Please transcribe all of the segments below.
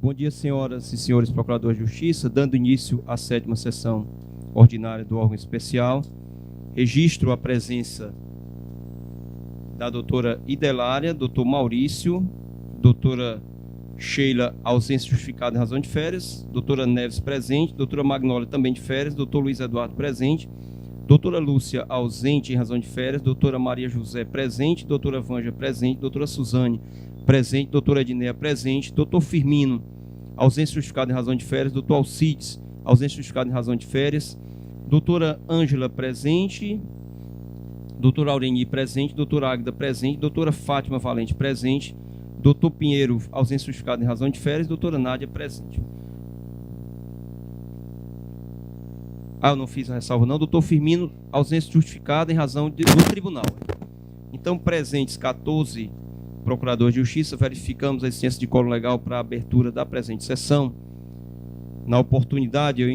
Bom dia, senhoras e senhores procuradores de justiça. Dando início à 7ª sessão ordinária do órgão especial, registro a presença da doutora Idelária, doutor Maurício, doutora Sheila, ausência justificada em razão de férias, doutora Neves presente, doutora Magnólia também de férias, doutor Luiz Eduardo presente, doutora Lúcia ausente em razão de férias, doutora Maria José presente, doutora Vângela presente, doutora Suzane presente, doutora Edneia presente, doutor Firmino, ausência justificada em razão de férias, doutor Alcides, ausência justificada em razão de férias, doutora Ângela presente, doutora Aureni presente, doutora Águida presente, doutora Fátima Valente presente, doutor Pinheiro, ausência justificada em razão de férias, doutora Nádia presente. Eu não fiz a ressalva não. Doutor Firmino, ausência justificada em razão do tribunal. Então, presentes 14 procuradores de justiça, verificamos a existência de quórum legal para a abertura da presente sessão. Na oportunidade, eu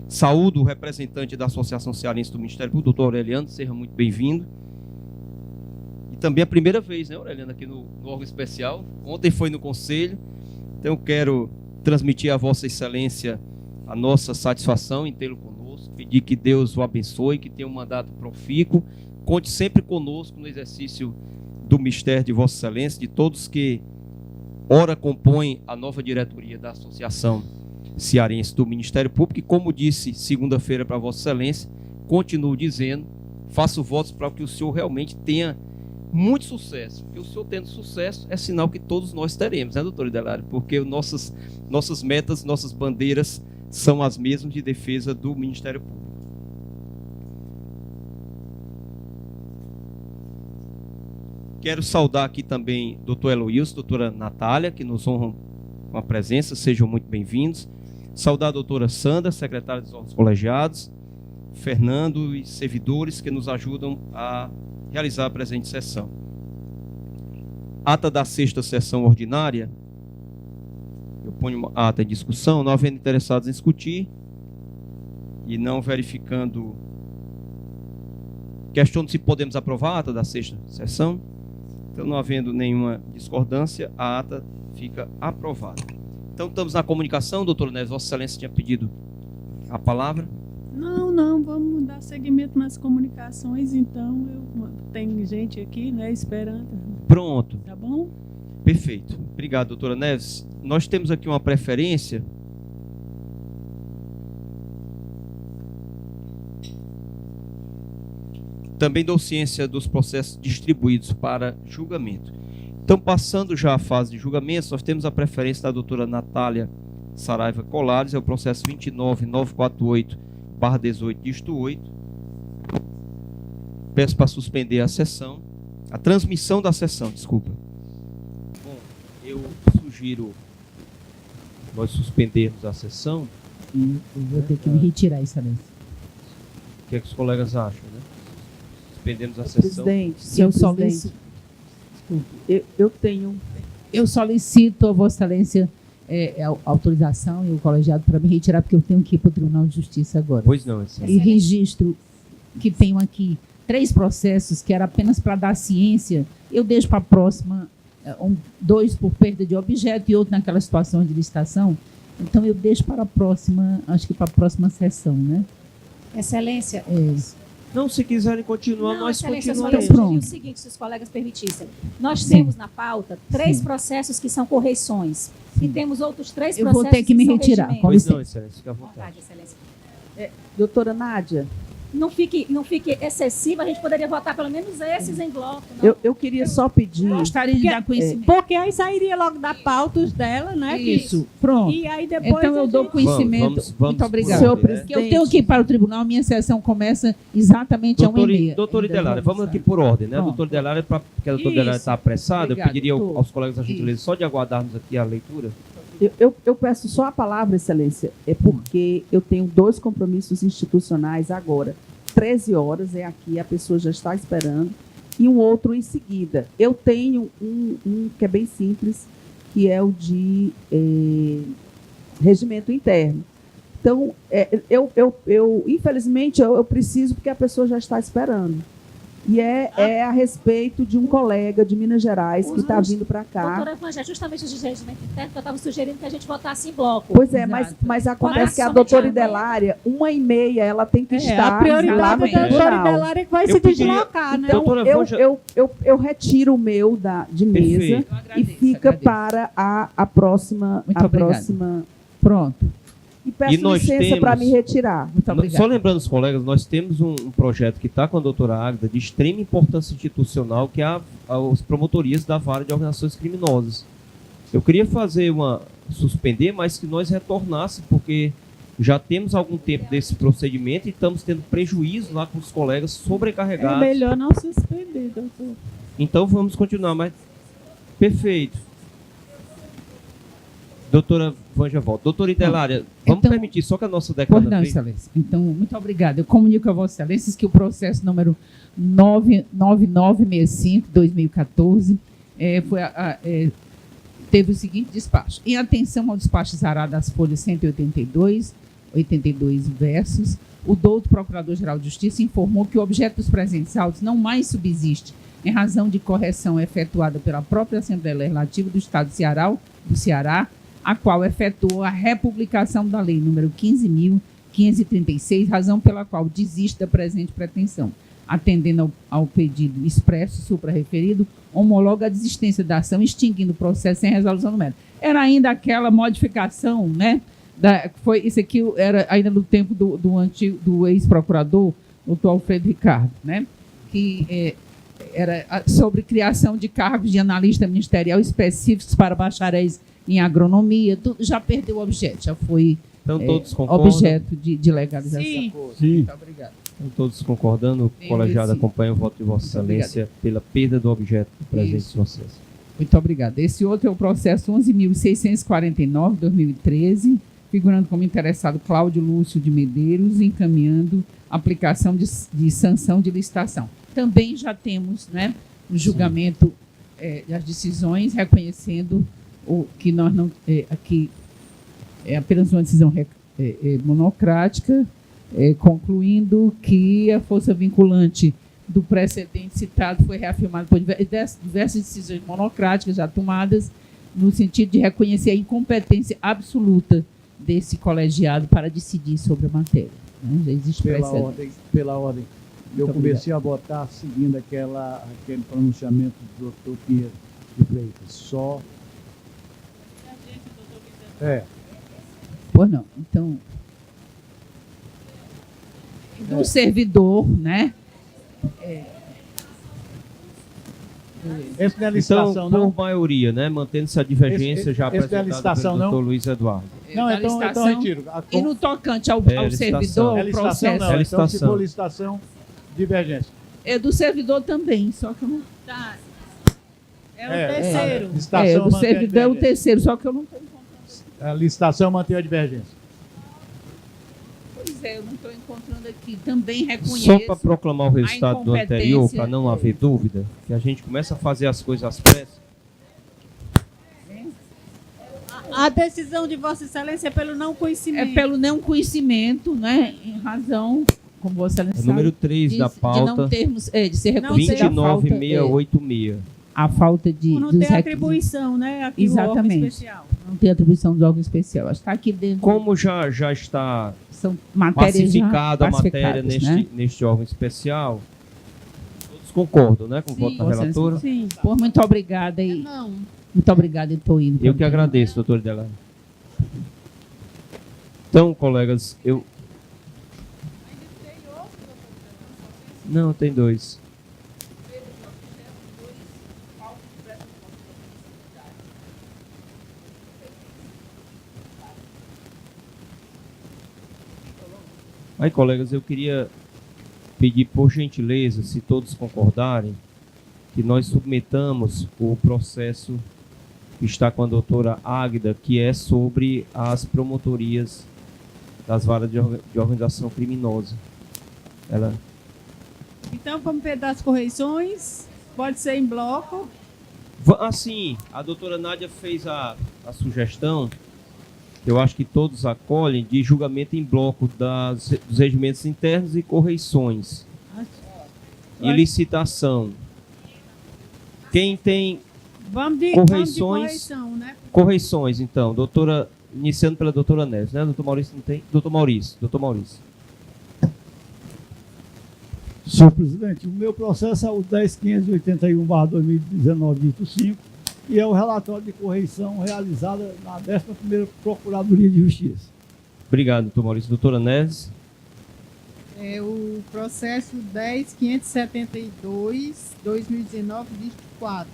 saúdo o representante da Associação Cearense do Ministério Público, doutor Aureliano, seja muito bem-vindo. E também a primeira vez, né, Aureliano, aqui no órgão especial. Ontem foi no Conselho. Então, eu quero transmitir a Vossa Excelência a nossa satisfação em tê-lo conosco, pedir que Deus o abençoe, que tenha um mandato profícuo. Conte sempre conosco no exercício do mistério de Vossa Excelência, de todos que ora compõem a nova diretoria da Associação Cearense do Ministério Público. E como disse segunda-feira para Vossa Excelência, continuo dizendo, faço votos para que o senhor realmente tenha muito sucesso, porque o senhor tendo sucesso é sinal que todos nós teremos, né, doutor Idelário? Porque nossas metas, nossas bandeiras são as mesmas de defesa do Ministério Público. Quero saudar aqui também doutor Eloílson, doutora Natália, que nos honram com a presença, sejam muito bem-vindos. Saudar a doutora Sandra, secretária dos órgãos colegiados, Fernando e servidores que nos ajudam a realizar a presente sessão. Ata da 6ª sessão ordinária. Eu ponho a ata em discussão, não havendo interessados em discutir e não verificando. Questiono se podemos aprovar a ata da 6ª sessão. Então, não havendo nenhuma discordância, a ata fica aprovada. Então, estamos na comunicação, doutor Neves. Vossa Excelência tinha pedido a palavra. Não, vamos dar seguimento nas comunicações, então. Tem gente aqui, né, esperando. Pronto. Tá bom? Perfeito. Obrigado, doutora Neves. Nós temos aqui uma preferência. Também dou ciência dos processos distribuídos para julgamento. Então, passando já a fase de julgamento, nós temos a preferência da doutora Natália Saraiva Colares, é o processo 29948/18, dígito 8. Peço para suspender a sessão, a transmissão da sessão, desculpa. Bom, eu sugiro nós suspendermos a sessão. Eu vou ter que me retirar, Excelência. O que é que os colegas acham, né? Suspendemos a sessão. Presidente, eu solicito a Vossa Excelência a autorização e o colegiado para me retirar, porque eu tenho que ir para o Tribunal de Justiça agora. Pois não, Excelência. E registro que tenho aqui 3 processos que era apenas para dar ciência, eu deixo para a próxima, 2 por perda de objeto e outro naquela situação de licitação. Então, eu deixo para a próxima, acho que para a próxima sessão, né? Excelência. Não, se quiserem continuar, Não, nós Excelência, continuaremos. eu só ia sugerir o seguinte, se os colegas permitissem. Nós temos na pauta 3 processos que são correições. E temos outros 3 Eu processos vou ter que me retirar. regimentos. Pois não, Excelência, fica à vontade. Vontade, Excelência. Doutora Nádia, Não fique excessivo, a gente poderia votar pelo menos esses em bloco. Não? eu queria só pedir. Gostaria de dar conhecimento. Porque aí sairia logo da pauta os dela, né? Isso, pronto. E aí depois. Então, eu dou conhecimento. Vamos Muito obrigada. Senhor por ordem, né? Porque eu tenho que ir para o tribunal, minha sessão começa exatamente às 1h30. Doutora Ainda Idelária, vamos aqui por ordem, né? Pronto. Doutora Idelária, porque a doutora Isso. Idelária está apressada, Obrigada, eu pediria doutor. aos colegas a gentileza só de aguardarmos aqui a leitura. Eu peço só a palavra, Excelência, porque eu tenho 2 compromissos institucionais agora. 13 horas é aqui, a pessoa já está esperando, e um outro em seguida. Eu tenho um que é bem simples, que é o de regimento interno. Então, infelizmente, eu preciso, porque a pessoa já está esperando. E é a respeito de um colega de Minas Gerais que está vindo para cá. Doutora Vânia, justamente os de regimento interno que eu estava sugerindo que a gente votasse em bloco. Pois é, Exato. mas acontece Mas que a somente doutora a Idelária, 1h30, ela tem que A estar lá prioridade no da doutora tribunal. Idelária que vai Eu se poderia- deslocar, né? Então, Doutora Vânia- eu retiro o meu de mesa Perfeito. Eu e agradeço, fica agradeço. para a próxima. Muito a obrigada. próxima. Pronto. E peço E nós licença para temos- me retirar. Muito obrigada. Só lembrando os colegas, nós temos um projeto que está com a doutora Águida de extrema importância institucional, que é as promotorias da vara de organizações criminosas. Eu queria suspender, mas que nós retornássemos, porque já temos algum tempo desse procedimento e estamos tendo prejuízo lá com os colegas É sobrecarregados. melhor não suspender, doutor. Então vamos continuar, mas perfeito. Doutora Vânia volta. Doutora Idelária, vamos Então- permitir só que a nossa Pois década não, Excelência. Então, muito obrigada. Eu comunico a Vossa Excelência que o processo número 99965-2014 teve o seguinte despacho. Em atenção ao despacho zarado das folhas 182, 82 versos, o douto Procurador-Geral de Justiça informou que o objeto dos presentes autos não mais subsiste em razão de correção efetuada pela própria Assembleia Legislativa do Estado do Ceará, a qual efetuou a republicação da lei número 15.536, razão pela qual desiste da presente pretensão. Atendendo ao pedido expresso suprarreferido, homologa a desistência da ação, extinguindo o processo sem resolução do mérito. Era ainda aquela modificação, né? Isso aqui era ainda no tempo do ex-procurador, doutor Alfredo Ricardo, né? Que era sobre criação de cargos de analista ministerial específicos para bacharéis em agronomia. Já perdeu o objeto, já foi Então todos concordam? objeto de legalização. Sim. Sim. Muito obrigado. Estão todos concordando? O Sim, colegiado sim. acompanha o voto de Vossa Excelência pela perda do objeto do presente Isso. processo. Muito obrigada. Esse outro é o processo 11.649/2013, figurando como interessado Cláudio Lúcio de Medeiros, encaminhando aplicação de sanção de licitação. Também já temos, né, o julgamento das decisões, reconhecendo que nós não aqui é apenas uma decisão monocrática, concluindo que a força vinculante do precedente citado foi reafirmada por diversas decisões monocráticas já tomadas, no sentido de reconhecer a incompetência absoluta desse colegiado para decidir sobre a matéria. Né? Já existe precedente. Pela ordem. Eu Muito comecei a votar seguindo aquele pronunciamento do doutor Pinheiro de Freitas. Só. Pois não. Então, do servidor, né? Esse não é Então, licitação, por não? maioria, né, mantendo-se a divergência já esse não é apresentada licitação, pelo não? doutor Luiz Eduardo. Não, da então licitação, retiro. E no tocante ao licitação. servidor, É o licitação, processo não. É Então, se licitação. for licitação, divergência. é do servidor também, só que eu não. Tá. É o terceiro. Licitação do mantém a servidor é o divergência. terceiro, só que eu não estou encontrando. A licitação mantém a divergência. Pois é, eu não estou encontrando aqui. Também Só reconheço. para proclamar o resultado do anterior, incompetência, para não haver dúvida, que a gente começa a fazer as coisas às pressas. A decisão de Vossa Excelência é pelo não É conhecimento. pelo não conhecimento, né? Em razão, como Vossa Excelência É número 3 da de não pauta, termos, de ser Não reconhecida a falta, 29686. a falta de Por não dos ter requisitos. atribuição, né? Aqui o órgão Exatamente. especial. Não tem atribuição do órgão especial. Acho que está aqui dentro. Como já está São matérias já pacificada a matéria pacificadas, né? neste órgão especial, todos concordam, né, com o voto da Vossa relatora? Sim. Pô, muito obrigada e Não. muito obrigada, eu estou indo. Eu que agradeço, doutor Delano. Então, colegas, Não, tem 2. Aí, colegas, eu queria pedir, por gentileza, se todos concordarem, que nós submetamos o processo que está com a doutora Águida, que é sobre as promotorias das varas de organização criminosa. Ela... Então, como das correições, pode ser em bloco. Assim, a doutora Nádia fez a sugestão, que eu acho que todos acolhem, de julgamento em bloco dos regimentos internos e correições. e licitação. Quem tem Vamos de correções? correção, né? Correções, então. Iniciando pela doutora Neves, né? Doutor Maurício não tem? Doutor Maurício. Senhor presidente, o meu processo é o 10.581/2019, dito 5, e é o relatório de correição realizada na 11ª Procuradoria de Justiça. Obrigado, doutor Maurício. Doutora Neves. É o processo 10.572/2019, dígito 4.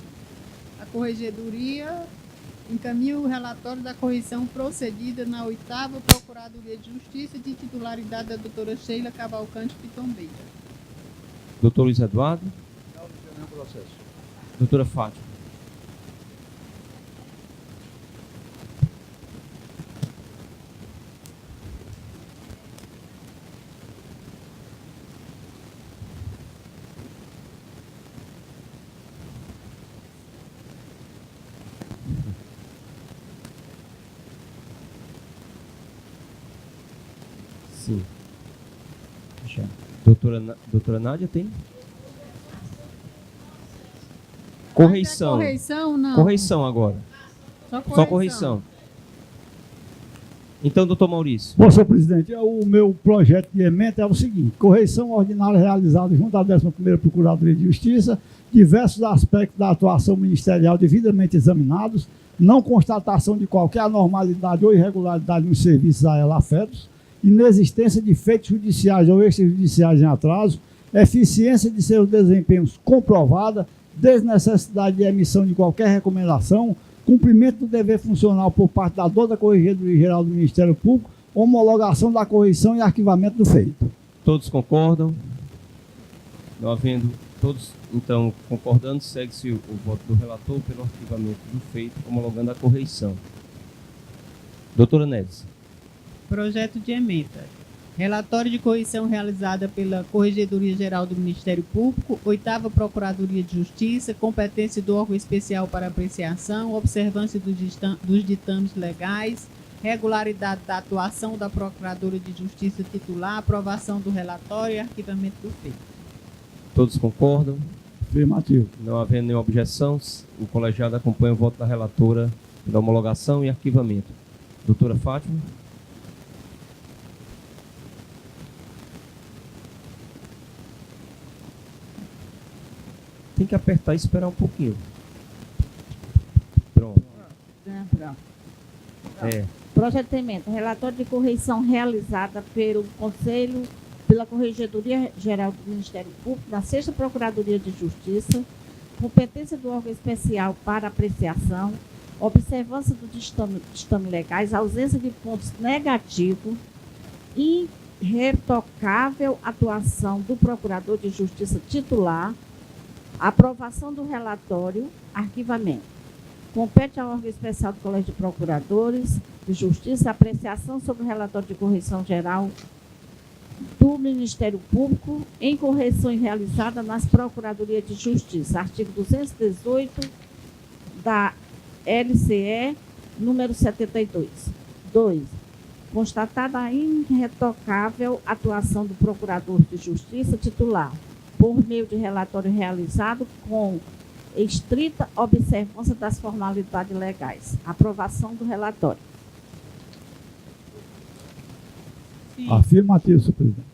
A Corregedoria encaminha o relatório da correção procedida na 8ª Procuradoria de Justiça de titularidade da doutora Sheila Cavalcante Pitombeira. Doutor Luiz Eduardo. Não tem nenhum processo. Doutora Fátima. Sim. Já. Doutora Nádia tem? Correição. Correição, não. Correição agora. Só correição. Então, doutor Maurício. Bom, senhor presidente, o meu projeto de emenda é o seguinte: correição ordinária realizada junto à 11ª Procuradoria de Justiça, diversos aspectos da atuação ministerial devidamente examinados, não constatação de qualquer anormalidade ou irregularidade nos serviços a ela afetos, inexistência de feitos judiciais ou extrajudiciais em atraso, eficiência de seus desempenhos comprovada, desnecessidade de emissão de qualquer recomendação, cumprimento do dever funcional por parte da dona Corregedoria Geral do Ministério Público, homologação da correição e arquivamento do feito. Todos concordam? Não havendo todos, então, concordando, segue-se o voto do relator pelo arquivamento do feito, homologando a correição. Doutora Neves. Projeto de emenda. Relatório de correição realizada pela Corregedoria Geral do Ministério Público, 8ª Procuradoria de Justiça, competência do órgão especial para apreciação, observância dos ditames legais, regularidade da atuação da Procuradora de Justiça titular, aprovação do relatório e arquivamento do feito. Todos concordam? Afirmativo. Não havendo nenhuma objeção, o colegiado acompanha o voto da relatora da homologação e arquivamento. Doutora Fátima. Tem que apertar e esperar um pouquinho. Pronto. Projeto de emenda. Relatório de correição realizada pelo Conselho, pela Corregedoria Geral do Ministério Público, da 6ª Procuradoria de Justiça, competência do órgão especial para apreciação, observância do ditames legais, ausência de pontos negativos, irretocável atuação do Procurador de Justiça titular, aprovação do relatório, arquivamento. Compete ao órgão especial do Colégio de Procuradores de Justiça a apreciação sobre o relatório de correição geral do Ministério Público em correções realizadas nas Procuradorias de Justiça. Artigo 218 da LCE, número 72. 2. Constatada a irretocável atuação do Procurador de Justiça titular, por meio de relatório realizado com estrita observância das formalidades legais. Aprovação do relatório. Sim. Afirmativo, senhor presidente.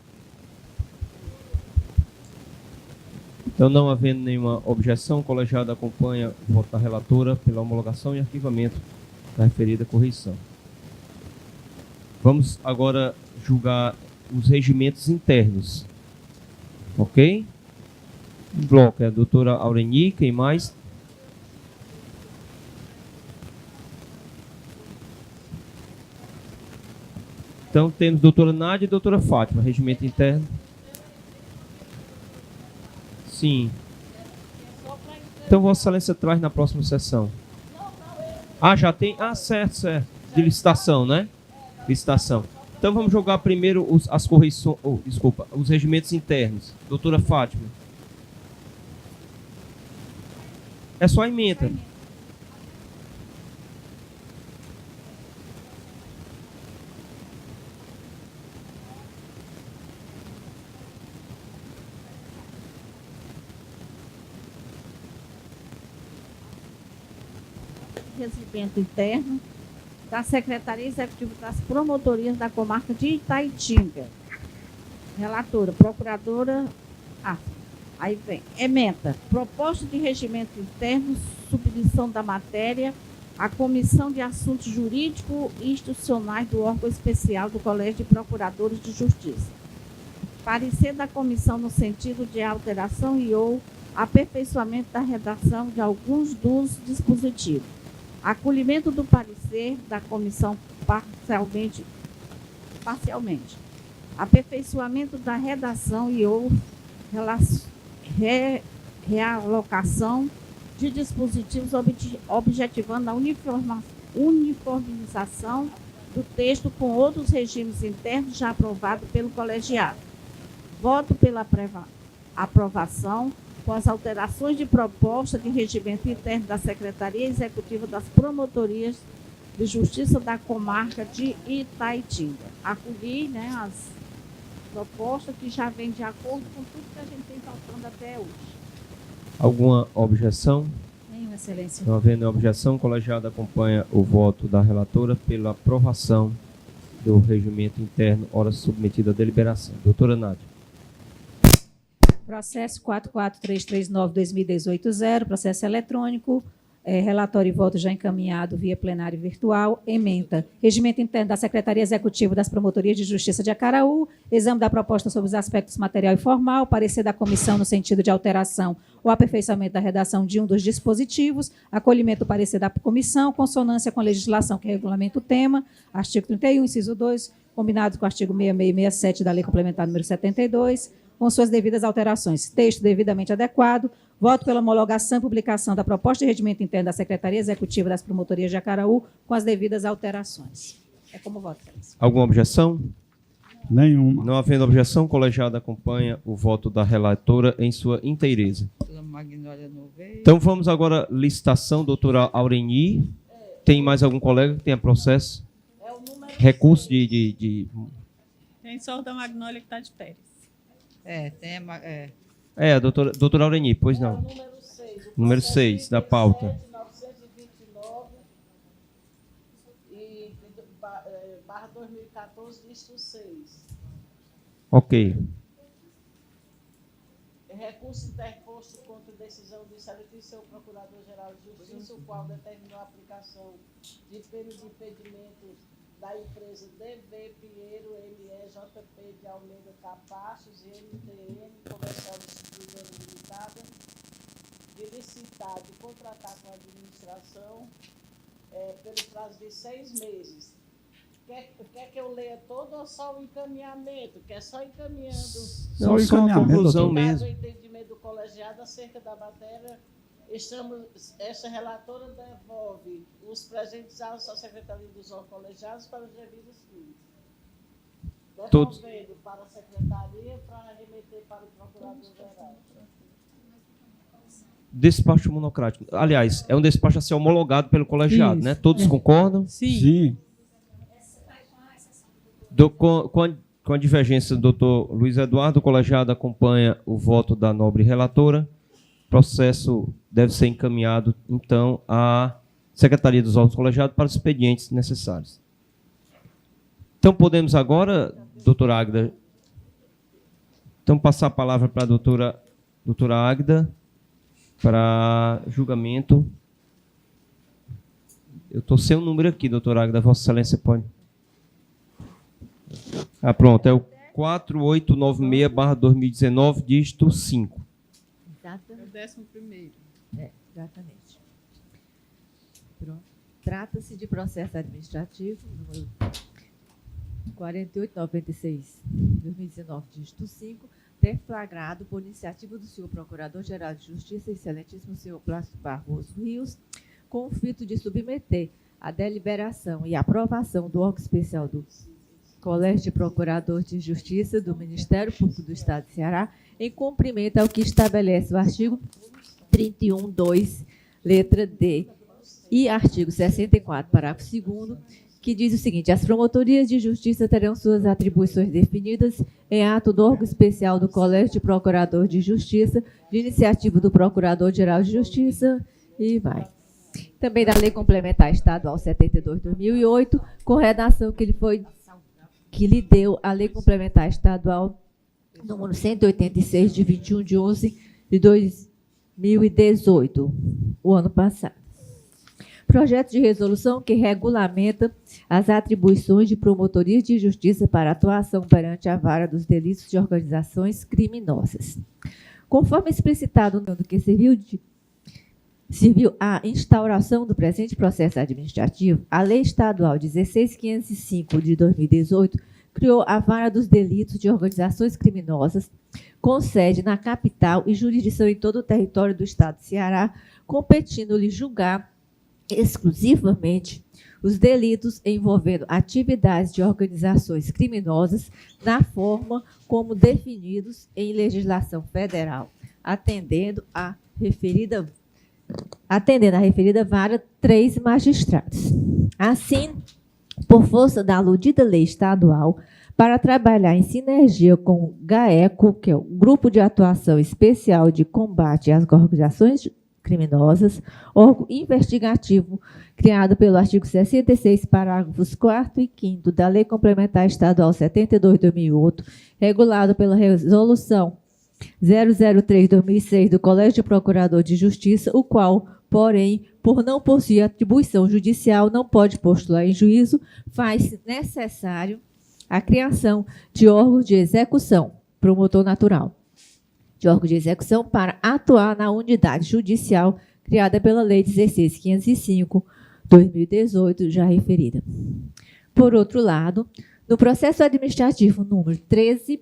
Então, não havendo nenhuma objeção, o colegiado acompanha o voto da relatora pela homologação e arquivamento da referida correição. Vamos agora julgar os regimentos internos. Ok? Em bloco é a doutora Aureni, quem mais? Então temos doutora Nádia e doutora Fátima, regimento interno. Sim. Então Vossa Excelência traz na próxima sessão. Ah, já tem? Ah, certo. De licitação, né? Licitação. Então vamos jogar primeiro as correições, os regimentos internos. Doutora Fátima. É só a emenda. Regimento Interno da Secretaria Executiva das Promotorias da Comarca de Itaitinga. Relatora, procuradora... aí vem. Ementa. Proposta de regimento interno, submissão da matéria à Comissão de Assuntos Jurídicos e Institucionais do órgão especial do Colégio de Procuradores de Justiça. Parecer da comissão no sentido de alteração e ou aperfeiçoamento da redação de alguns dos dispositivos. Acolhimento do parecer da comissão parcialmente. Aperfeiçoamento da redação e ou realocação de dispositivos objetivando a uniformização do texto com outros regimes internos já aprovados pelo colegiado. Voto pela aprovação com as alterações de proposta de regimento interno da Secretaria Executiva das Promotorias de Justiça da Comarca de Itaitinga. Acolhi, as propostas que já vêm de acordo com tudo que a gente tem faltando até hoje. Alguma objeção? Nenhuma, Excelência. Não havendo objeção, o colegiado acompanha o voto da relatora pela aprovação do regimento interno, ora submetido à deliberação. Doutora Nádia. Processo 44339-2018-0, processo eletrônico, relatório e voto já encaminhado via plenário virtual. Ementa. Regimento interno da Secretaria Executiva das Promotorias de Justiça de Acaraú, exame da proposta sobre os aspectos material e formal, parecer da comissão no sentido de alteração ou aperfeiçoamento da redação de um dos dispositivos, acolhimento do parecer da comissão, consonância com a legislação que regulamenta o tema, artigo 31, inciso 2, combinado com o artigo 66 e 67 da Lei Complementar número 72, com suas devidas alterações. Texto devidamente adequado. Voto pela homologação e publicação da proposta de regimento interno da Secretaria Executiva das Promotorias de Acaraú, com as devidas alterações. É como voto, Excelência. Alguma objeção? Nenhuma. Não havendo objeção, o colegiado acompanha o voto da relatora em sua inteireza. Então vamos agora à licitação, doutora Aureni. Tem mais algum colega que tenha processo? Recurso de... Tem só o da Magnólia que está de férias. A doutora Aureni, pois não. Número 6 da pauta. 914, listo 6. Ok. Recurso interposto contra decisão do excelentíssimo Procurador-Geral de Justiça, o qual determinou a aplicação de penas de impedimento da empresa DV Pinheiro ME JP de Almeida Capachos e MTN Comercial Distribuidora Limitada, de licitar, de contratar com a administração pelo prazo de 6 meses. Quer que eu leia todo ou só o encaminhamento? Que é só encaminhando. Não, só a conclusão mesmo. O entendimento do colegiado acerca da matéria, esta relatora devolve os presentes à Secretaria dos órgãos colegiados para os devidos fins. Devolvendo para a Secretaria para remeter para o Procurador-Geral. Despacho monocrático. Aliás, é um despacho a ser homologado pelo colegiado, Isso. né? Todos concordam? Sim. Com a divergência do doutor Luiz Eduardo, o colegiado acompanha o voto da nobre relatora. O processo deve ser encaminhado, então, à Secretaria dos órgãos colegiados para os expedientes necessários. Então, podemos agora, doutora Águida, passar a palavra para a doutora Águida para julgamento. Eu estou sem o número aqui, doutora Águida, Vossa Excelência pode... pronto, é o 4896/2019, dígito 5. Exatamente. É o 11º. Exatamente. Pronto. Trata-se de processo administrativo, número 4896/2019, dígito 5, deflagrado por iniciativa do senhor Procurador-Geral de Justiça, excelentíssimo senhor Plácido Barroso Rios, com o fito de submeter a deliberação e aprovação do órgão especial do Colégio de Procuradores de Justiça do Ministério Público do Estado de Ceará, em cumprimento ao que estabelece o artigo 31(2), letra D, e artigo 64, parágrafo 2º, que diz o seguinte: as promotorias de justiça terão suas atribuições definidas em ato do órgão especial do Colégio de Procuradores de Justiça, de iniciativa do Procurador-Geral de Justiça, e vai. também da Lei Complementar Estadual 72/2008, com redação que lhe deu a Lei Complementar Estadual número 186, de 21 de 11 de 2018, o ano passado. Projeto de resolução que regulamenta as atribuições de promotorias de justiça para atuação perante a vara dos delitos de organizações criminosas. Conforme explicitado no que serviu a instauração do presente processo administrativo, a Lei Estadual 16.505 de 2018 criou a Vara dos Delitos de Organizações Criminosas, com sede na capital e jurisdição em todo o território do Estado de Ceará, competindo-lhe julgar exclusivamente os delitos envolvendo atividades de organizações criminosas na forma como definidos em legislação federal, atendendo a referida vara 3 magistrados. Assim, por força da aludida lei estadual, para trabalhar em sinergia com o GAECO, que é o Grupo de Atuação Especial de Combate às Organizações Criminosas, órgão investigativo criado pelo artigo 66, parágrafos 4º e 5º da Lei Complementar Estadual 72/2008, regulado pela Resolução 003/2006 do Colégio de Procurador de Justiça, o qual, porém, por não possuir atribuição judicial, não pode postular em juízo, faz necessário a criação de órgão de execução, promotor natural, de órgão de execução para atuar na unidade judicial criada pela Lei 16.505/2018, já referida. Por outro lado, no processo administrativo número 13,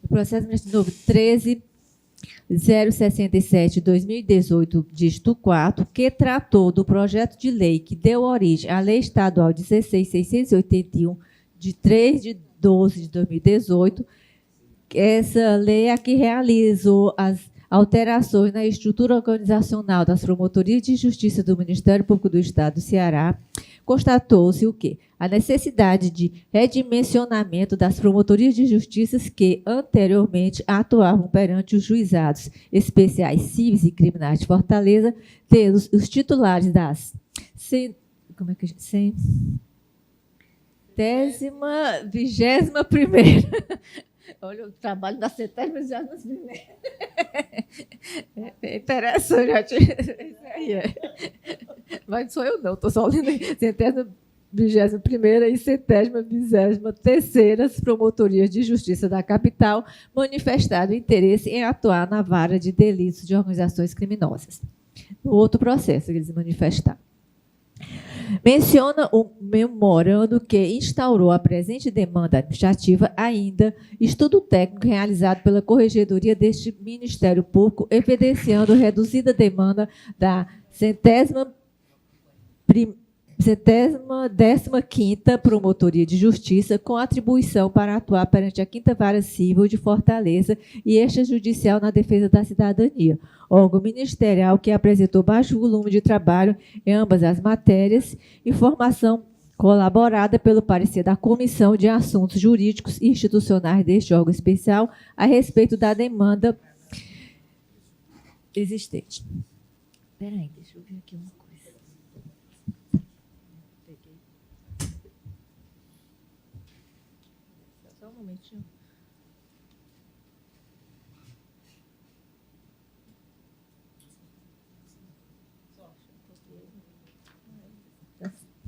o processo administrativo número 13.067/2018, dígito 4, que tratou do projeto de lei que deu origem à Lei Estadual 16.681, de 3 de 12 de 2018, essa lei é a que realizou as alterações na estrutura organizacional das promotorias de justiça do Ministério Público do Estado do Ceará. Constatou-se o quê? A necessidade de redimensionamento das promotorias de justiça que anteriormente atuavam perante os juizados especiais civis e criminais de Fortaleza, tendo os titulares das centésima, 21ª. Olha, o trabalho da centésima, 21ª. É interessante. Isso aí é. Mas não sou eu, não. Estou só lendo centésima, 21ª e centésima, 23ª promotorias de justiça da capital manifestaram interesse em atuar na vara de delitos de organizações criminosas. No outro processo que eles manifestaram. Menciona o memorando que instaurou a presente demanda administrativa ainda estudo técnico realizado pela Corregedoria deste Ministério Público, evidenciando reduzida demanda da 15ª Promotoria de Justiça, com atribuição para atuar perante a 5ª Vara Civil de Fortaleza e extrajudicial na defesa da cidadania, órgão ministerial que apresentou baixo volume de trabalho em ambas as matérias, informação colaborada pelo parecer da Comissão de Assuntos Jurídicos e Institucionais deste órgão especial a respeito da demanda existente. Espera aí, deixa eu ver aqui uma coisa. Só um momentinho.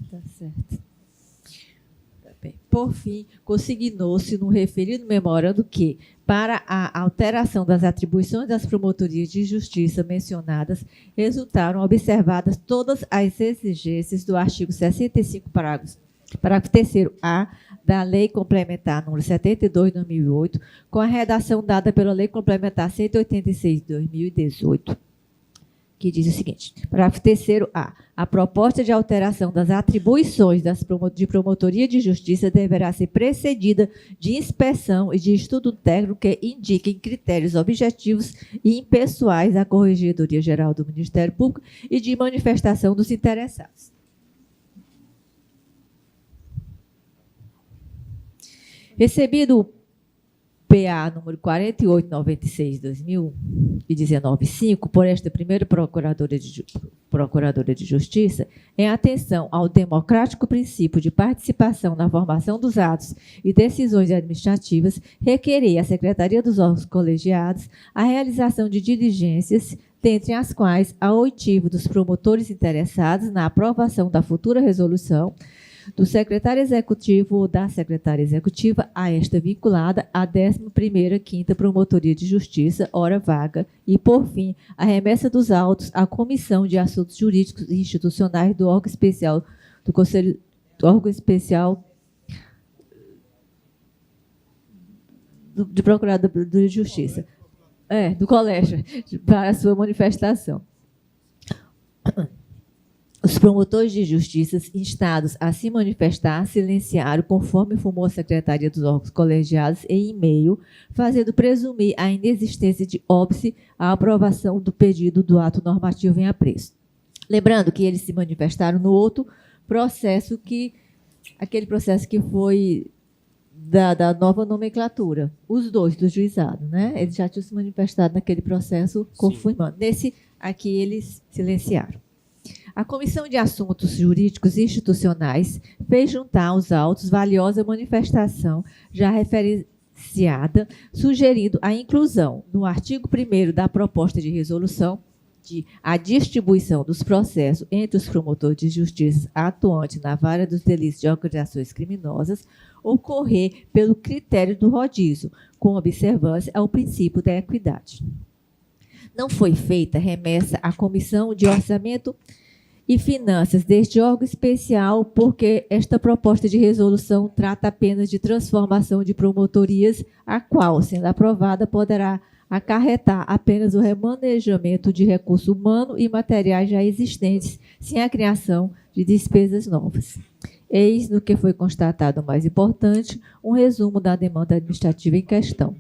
Tá certo. Tá bem. Por fim, consignou-se no referido memorando que, para a alteração das atribuições das promotorias de justiça mencionadas, resultaram observadas todas as exigências do artigo 65, parágrafo 3º-A da Lei Complementar nº 72/2008, com a redação dada pela Lei Complementar 186/2018, que diz o seguinte: parágrafo 3º-A. A proposta de alteração das atribuições de promotoria de justiça deverá ser precedida de inspeção e de estudo técnico que indiquem critérios objetivos e impessoais à Corregedoria Geral do Ministério Público e de manifestação dos interessados. Recebido PA número 4896/2019-5, por esta primeira Procuradora de Justiça, em atenção ao democrático princípio de participação na formação dos atos e decisões administrativas, requerer à Secretaria dos órgãos colegiados a realização de diligências, dentre as quais a oitiva dos promotores interessados na aprovação da futura resolução do secretário executivo ou da secretária executiva, a esta vinculada à 11ª Quinta Promotoria de Justiça, hora vaga, e, por fim, a remessa dos autos à Comissão de Assuntos Jurídicos e Institucionais do órgão especial do Conselho do órgão especial de Procurador de Justiça, do Colégio, para a sua manifestação. Os promotores de justiça instados a se manifestar silenciaram, conforme informou a Secretaria dos órgãos colegiados em e-mail, fazendo presumir a inexistência de óbice à aprovação do pedido do ato normativo em apreço. Lembrando que eles se manifestaram no outro processo, aquele processo que foi da nova nomenclatura, os dois do juizado, né? Eles já tinham se manifestado naquele processo, confirmando. Nesse aqui, eles silenciaram. A Comissão de Assuntos Jurídicos e Institucionais fez juntar aos autos valiosa manifestação já referenciada, sugerindo a inclusão, no artigo 1º da proposta de resolução, de a distribuição dos processos entre os promotores de justiça atuantes na vara dos delitos de organizações criminosas ocorrer pelo critério do rodízio, com observância ao princípio da equidade. Não foi feita remessa à Comissão de Orçamento e Finanças deste órgão especial, porque esta proposta de resolução trata apenas de transformação de promotorias, a qual, sendo aprovada, poderá acarretar apenas o remanejamento de recurso humano e materiais já existentes, sem a criação de despesas novas. Eis no que foi constatado o mais importante, um resumo da demanda administrativa em questão.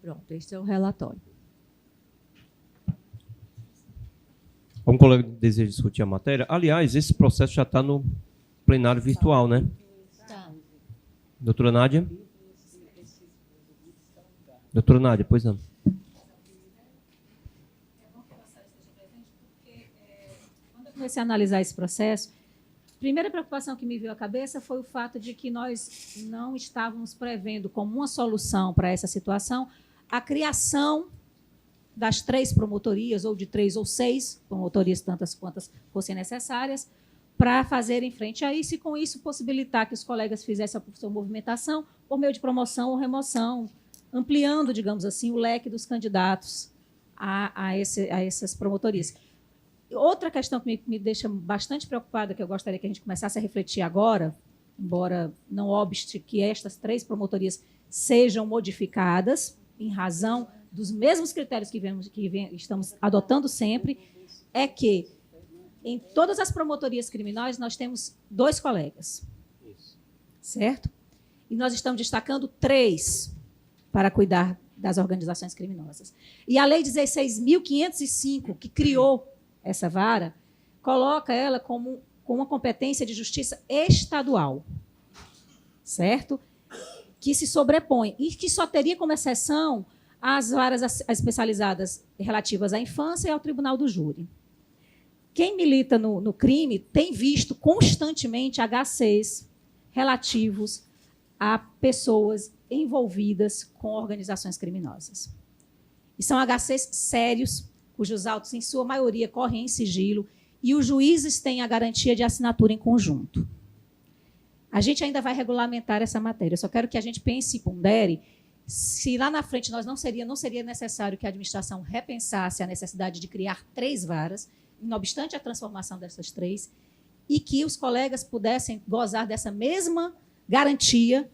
Pronto, este é o relatório. Algum colega deseja discutir a matéria? Aliás, esse processo já está no plenário virtual, né? Doutora Nádia? Doutora Nádia, pois não. Quando eu comecei a analisar esse processo, a primeira preocupação que me veio à cabeça foi o fato de que nós não estávamos prevendo como uma solução para essa situação a criação das 3 promotorias, ou de 3 ou 6 promotorias, tantas quantas fossem necessárias, para fazerem frente a isso e, com isso, possibilitar que os colegas fizessem a sua movimentação por meio de promoção ou remoção, ampliando, digamos assim, o leque dos candidatos a essas promotorias. Outra questão que me deixa bastante preocupada, que eu gostaria que a gente começasse a refletir agora, embora não obste que estas 3 promotorias sejam modificadas, em razão dos mesmos critérios que estamos adotando sempre, é que em todas as promotorias criminais nós temos 2 colegas, certo? E nós estamos destacando 3 para cuidar das organizações criminosas. E a Lei 16.505, que criou essa vara, coloca ela como uma competência de justiça estadual, certo? Que se sobrepõe e que só teria como exceção as varas especializadas relativas à infância e ao tribunal do júri. Quem milita no crime tem visto constantemente HCs relativos a pessoas envolvidas com organizações criminosas. E são HCs sérios, cujos autos, em sua maioria, correm em sigilo, e os juízes têm a garantia de assinatura em conjunto. A gente ainda vai regulamentar essa matéria. Eu só quero que a gente pense e pondere se lá na frente não seria necessário que a administração repensasse a necessidade de criar 3 varas, não obstante a transformação dessas 3, e que os colegas pudessem gozar dessa mesma garantia,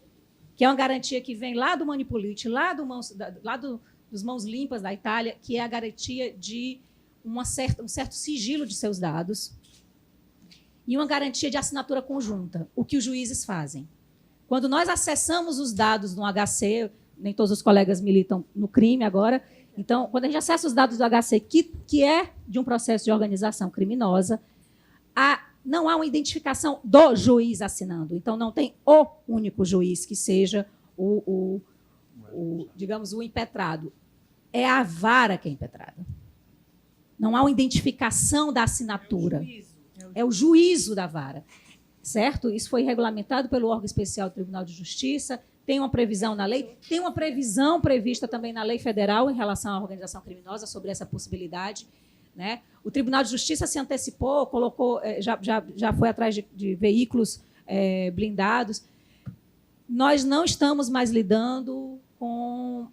que é uma garantia que vem lá do Manipulite, dos Mãos Limpas da Itália, que é a garantia de um certo sigilo de seus dados, e uma garantia de assinatura conjunta, o que os juízes fazem. Quando nós acessamos os dados no HC, nem todos os colegas militam no crime agora, então, quando a gente acessa os dados do HC, que é de um processo de organização criminosa, não há uma identificação do juiz assinando. Então, não tem o único juiz que seja digamos, o impetrado. É a vara que é impetrada. Não há uma identificação da assinatura. É o juízo da vara. Certo? Isso foi regulamentado pelo órgão especial do Tribunal de Justiça, tem uma previsão na lei, tem uma previsão prevista também na lei federal em relação à organização criminosa sobre essa possibilidade. Né? O Tribunal de Justiça se antecipou, colocou, já foi atrás de veículos blindados. Nós não estamos mais lidando com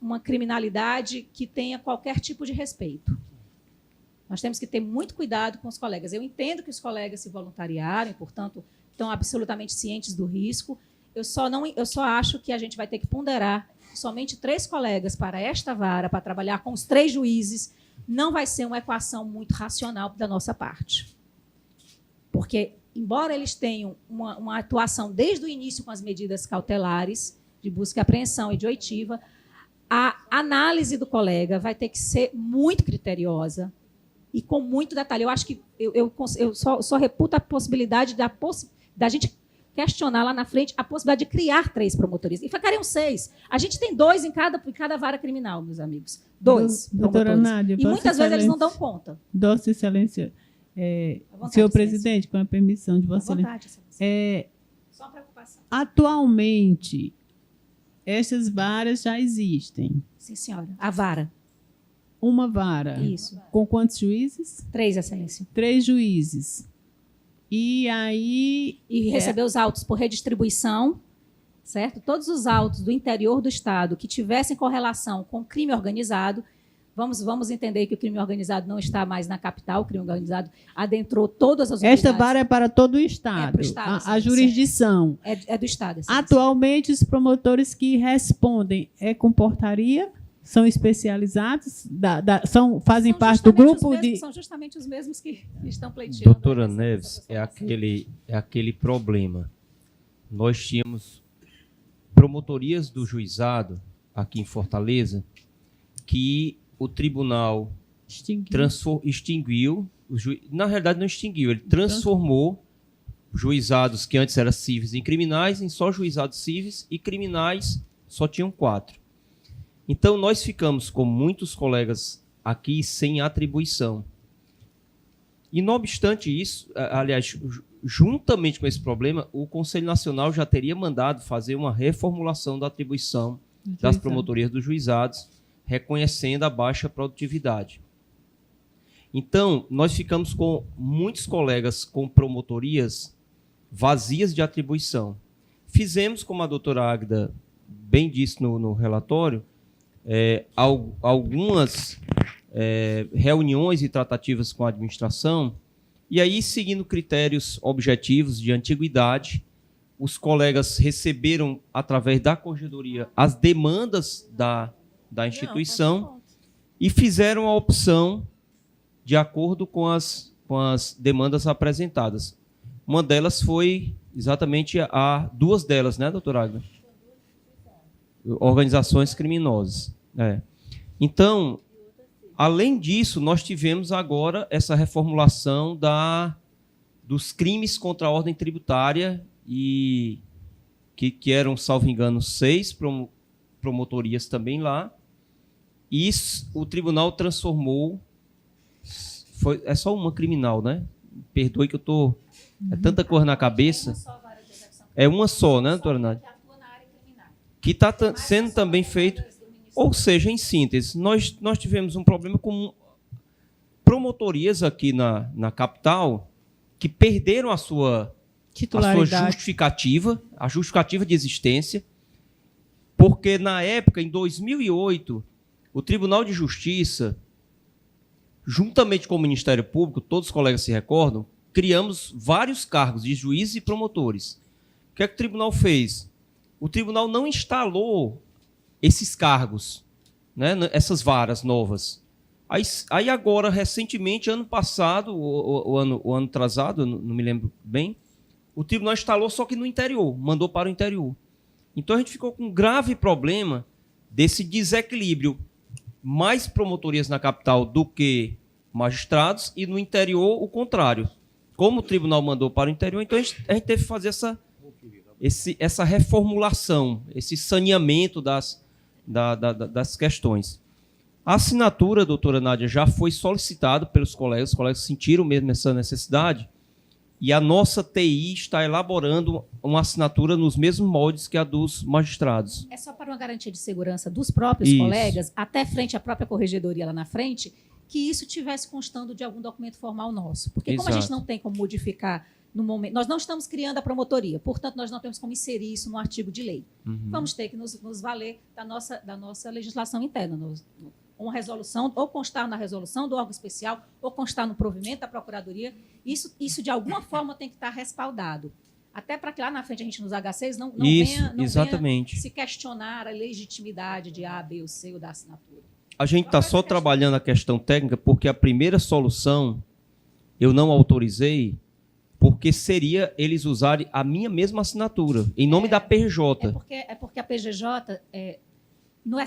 uma criminalidade que tenha qualquer tipo de respeito. Nós temos que ter muito cuidado com os colegas. Eu entendo que os colegas se voluntariaram, portanto, estão absolutamente cientes do risco. Eu só acho que a gente vai ter que ponderar somente 3 colegas para esta vara, para trabalhar com os 3 juízes, não vai ser uma equação muito racional da nossa parte. Porque, embora eles tenham uma atuação desde o início com as medidas cautelares, de busca e apreensão e de oitiva, a análise do colega vai ter que ser muito criteriosa, e com muito detalhe. Eu acho que eu só reputo a possibilidade da gente questionar lá na frente a possibilidade de criar 3 promotorias. E ficariam 6. A gente tem 2 em cada vara criminal, meus amigos. 2 Doutora promotores. Nádia, E muitas vezes eles não dão conta. Vossa Excelência, vontade, senhor Excelência. presidente, com a permissão de Vossa Excelência. Só uma preocupação. Atualmente, essas varas já existem. Sim, senhora. A vara. Uma vara. Isso. Com quantos juízes? 3, Excelência. 3 juízes. E aí... E receber os autos por redistribuição, certo? Todos os autos do interior do Estado que tivessem correlação com crime organizado, vamos entender que o crime organizado não está mais na capital, o crime organizado adentrou todas as unidades. Esta vara é para todo o Estado. É para o Estado, a jurisdição. É do Estado. Excelência. Atualmente, os promotores que respondem com portaria são especializados, fazem parte do grupo de... São justamente os mesmos que estão pleiteando. Doutora Neves, é aquele problema. Nós tínhamos promotorias do juizado aqui em Fortaleza que o tribunal extinguiu, na realidade não extinguiu, ele transformou juizados que antes eram cíveis em criminais em só juizados cíveis, e criminais só tinham 4. Então, nós ficamos com muitos colegas aqui sem atribuição. E, não obstante isso, aliás, juntamente com esse problema, o Conselho Nacional já teria mandado fazer uma reformulação da atribuição das promotorias dos juizados, reconhecendo a baixa produtividade. Então, nós ficamos com muitos colegas com promotorias vazias de atribuição. Fizemos, como a doutora Águida bem disse no relatório, algumas reuniões e tratativas com a administração, e aí, seguindo critérios objetivos de antiguidade, os colegas receberam, através da corregedoria, as demandas da instituição e fizeram a opção de acordo com as demandas apresentadas. Uma delas foi exatamente 2 delas, né, doutora Águida? Organizações criminosas. Então, além disso, nós tivemos agora essa reformulação dos crimes contra a ordem tributária, e que eram, salvo engano, 6 promotorias também lá. E o tribunal transformou... É só uma criminal, né? Perdoe que eu estou... É tanta coisa na cabeça. É uma só, né, doutora Nádia? Que está sendo também feito. Ou seja, em síntese, nós tivemos um problema com promotorias aqui na capital que perderam a sua justificativa, a justificativa de existência, porque na época, em 2008, o Tribunal de Justiça, juntamente com o Ministério Público, todos os colegas se recordam, criamos vários cargos de juízes e promotores. O que é que o tribunal fez? O tribunal não instalou esses cargos, né, essas varas novas. Aí agora, recentemente, ano passado, o ano atrasado, não me lembro bem, o tribunal instalou só que no interior, mandou para o interior. Então a gente ficou com um grave problema desse desequilíbrio. Mais promotorias na capital do que magistrados, e no interior o contrário. Como o tribunal mandou para o interior, então a gente teve que fazer essa reformulação, esse saneamento das questões. A assinatura, doutora Nádia, já foi solicitada pelos colegas, os colegas sentiram mesmo essa necessidade, e a nossa TI está elaborando uma assinatura nos mesmos moldes que a dos magistrados. É só para uma garantia de segurança dos próprios colegas, até frente à própria corregedoria lá na frente, que isso tivesse constando de algum documento formal nosso. Porque como a gente não tem como modificar no momento, nós não estamos criando a promotoria, portanto, nós não temos como inserir isso no artigo de lei. Vamos ter que nos valer da nossa legislação interna, uma resolução, ou constar na resolução do órgão especial, ou constar no provimento da Procuradoria. Isso de alguma forma tem que estar respaldado. Até para que lá na frente a gente nos H6 não venha se questionar a legitimidade de A, B ou C ou da assinatura. A gente está só trabalhando a questão técnica porque a primeira solução eu não autorizei, porque seria eles usarem a minha mesma assinatura, em nome da PGJ. É porque a PGJ, no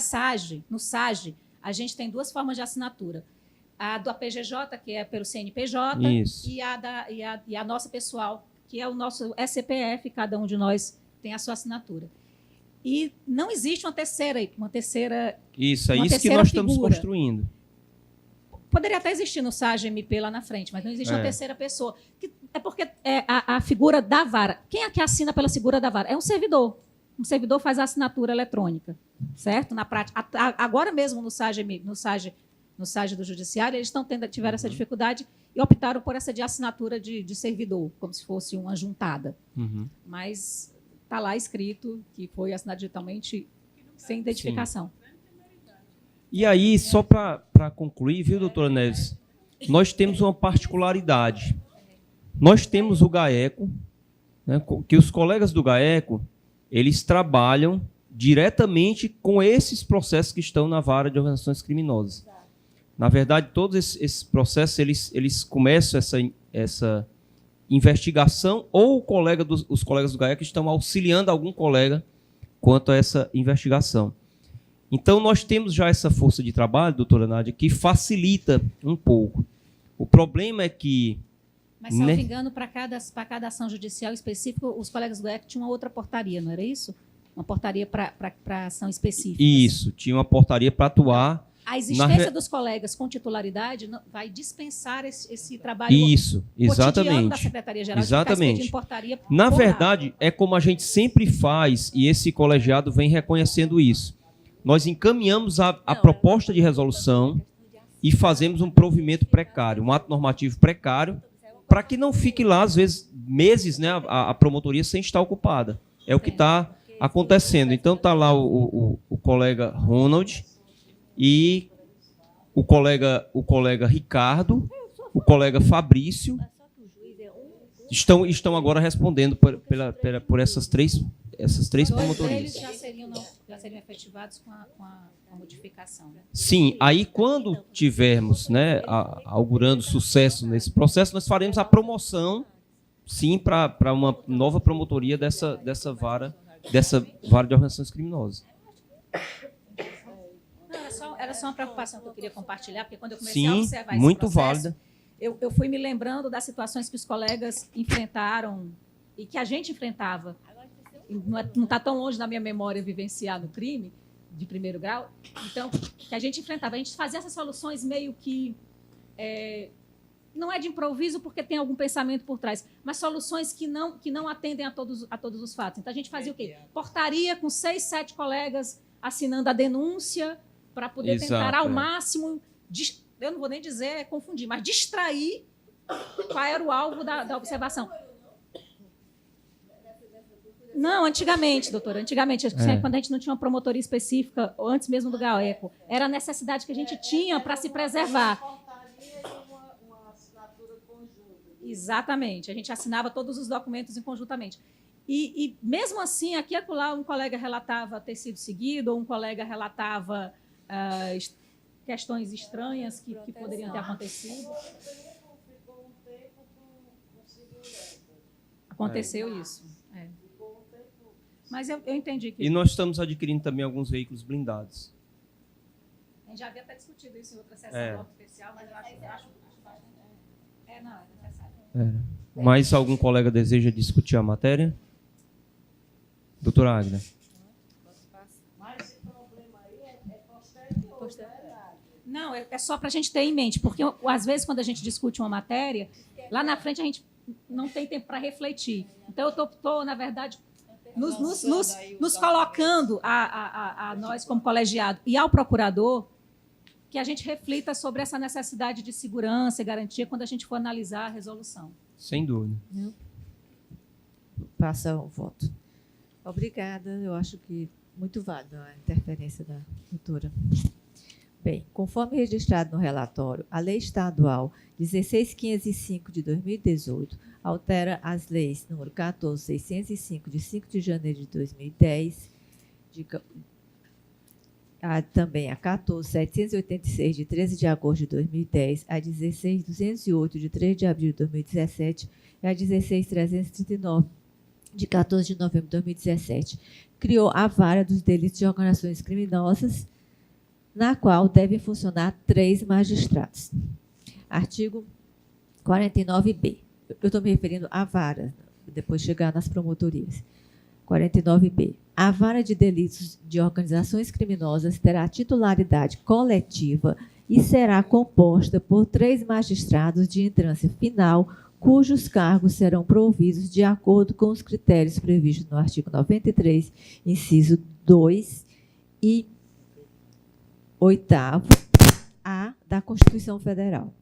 SAGE, a gente tem duas formas de assinatura. A da PGJ, que é pelo CNPJ, e a nossa pessoal, que é o nosso SCPF, cada um de nós tem a sua assinatura. E não existe uma terceira. Isso, é isso que nós estamos construindo. Poderia até existir no SAGE-MP lá na frente, mas não existe uma terceira pessoa. É porque a figura da vara. Quem é que assina pela figura da vara? É um servidor. Um servidor faz a assinatura eletrônica, certo? Na prática. Agora mesmo no SAGE do Judiciário, eles tiveram essa dificuldade e optaram por essa de assinatura de servidor, como se fosse uma juntada. Mas está lá escrito que foi assinado digitalmente sem identificação. E aí, só para concluir, viu, doutora Neves, nós temos uma particularidade. Nós temos o GAECO, né, que os colegas do GAECO, eles trabalham diretamente com esses processos que estão na vara de organizações criminosas. Na verdade, todos esses processos, eles começam essa investigação, ou os colegas do GAECO estão auxiliando algum colega quanto a essa investigação. Então, nós temos já essa força de trabalho, doutora Nádia, que facilita um pouco. O problema é que... Mas, salvo engano, para cada ação judicial específica, os colegas do GAECO tinham uma outra portaria, não era isso? Uma portaria para ação específica. Isso, tinha uma portaria para atuar... A existência dos colegas com titularidade vai dispensar esse trabalho cotidiano da Secretaria-Geral de portaria. Na verdade, é como a gente sempre faz, e esse colegiado vem reconhecendo isso. Nós encaminhamos a proposta de resolução e fazemos um provimento precário, um ato normativo precário, para que não fique lá, às vezes, meses, né, a promotoria sem estar ocupada. É o que está acontecendo. Então, está lá o colega Ronald e o colega Ricardo, o colega Fabrício, estão agora respondendo por essas três promotorias. Eles já seriam efetivados com a modificação. Né? Sim, aí quando tivermos, né, augurando sucesso nesse processo, nós faremos a promoção, sim, para uma nova promotoria dessa vara de organizações criminosas. Era só uma preocupação que eu queria compartilhar, porque quando eu comecei a observar esse muito processo, válida. Eu fui me lembrando das situações que os colegas enfrentaram e que a gente enfrentava. Não está tão longe da minha memória vivenciar no crime de primeiro grau. Então, que a gente enfrentava. A gente fazia essas soluções meio que... não é de improviso porque tem algum pensamento por trás, mas soluções que não atendem a todos os fatos. Então, a gente fazia o quê? Portaria com 6, 7 colegas assinando a denúncia para poder tentar ao máximo, eu não vou nem dizer confundir, mas distrair qual era o alvo da observação. Não, antigamente, doutora, quando a gente não tinha uma promotoria específica, antes mesmo do GAECO, era a necessidade que a gente tinha para se preservar. Exatamente, a gente assinava todos os documentos conjuntamente. E mesmo assim, aqui e acolá, um colega relatava ter sido seguido, ou um colega relatava questões estranhas que poderiam ter acontecido. Aconteceu isso. Mas eu entendi que... E nós estamos adquirindo também alguns veículos blindados. A gente já havia até discutido isso em outra sessão do órgão especial, mas eu acho não, é necessário. Mais algum colega deseja discutir a matéria? Doutora Águida. Não, é só para a gente ter em mente, porque às vezes quando a gente discute uma matéria, lá na frente a gente não tem tempo para refletir. Então, eu estou, na verdade, nos colocando a nós como colegiado e ao procurador que a gente reflita sobre essa necessidade de segurança e garantia quando a gente for analisar a resolução. Sem dúvida. Passa o voto. Obrigada. Eu acho que muito válida a interferência da doutora. Bem, conforme registrado no relatório, a Lei Estadual 16.505 de 2018 altera as leis número 14.605 de 5 de janeiro de 2010, também a 14.786 de 13 de agosto de 2010, a 16.208 de 3 de abril de 2017 e a 16.339 de 14 de novembro de 2017. Criou a Vara dos Delitos de Organizações Criminosas, na qual devem funcionar 3 magistrados. Artigo 49b. Eu estou me referindo à vara, depois chegar nas promotorias. 49b. A Vara de Delitos de Organizações Criminosas terá titularidade coletiva e será composta por 3 magistrados de entrância final, cujos cargos serão providos de acordo com os critérios previstos no artigo 93, inciso 2 e 8º-A da Constituição Federal.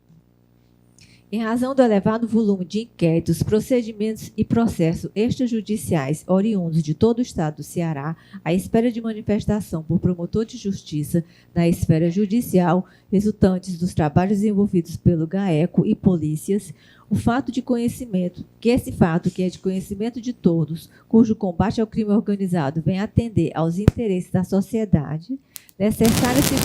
Em razão do elevado volume de inquéritos, procedimentos e processos extrajudiciais oriundos de todo o Estado do Ceará, à espera de manifestação por promotor de justiça na esfera judicial, resultantes dos trabalhos desenvolvidos pelo GAECO e polícias, o fato de conhecimento, que é de conhecimento de todos, cujo combate ao crime organizado vem atender aos interesses da sociedade, necessário se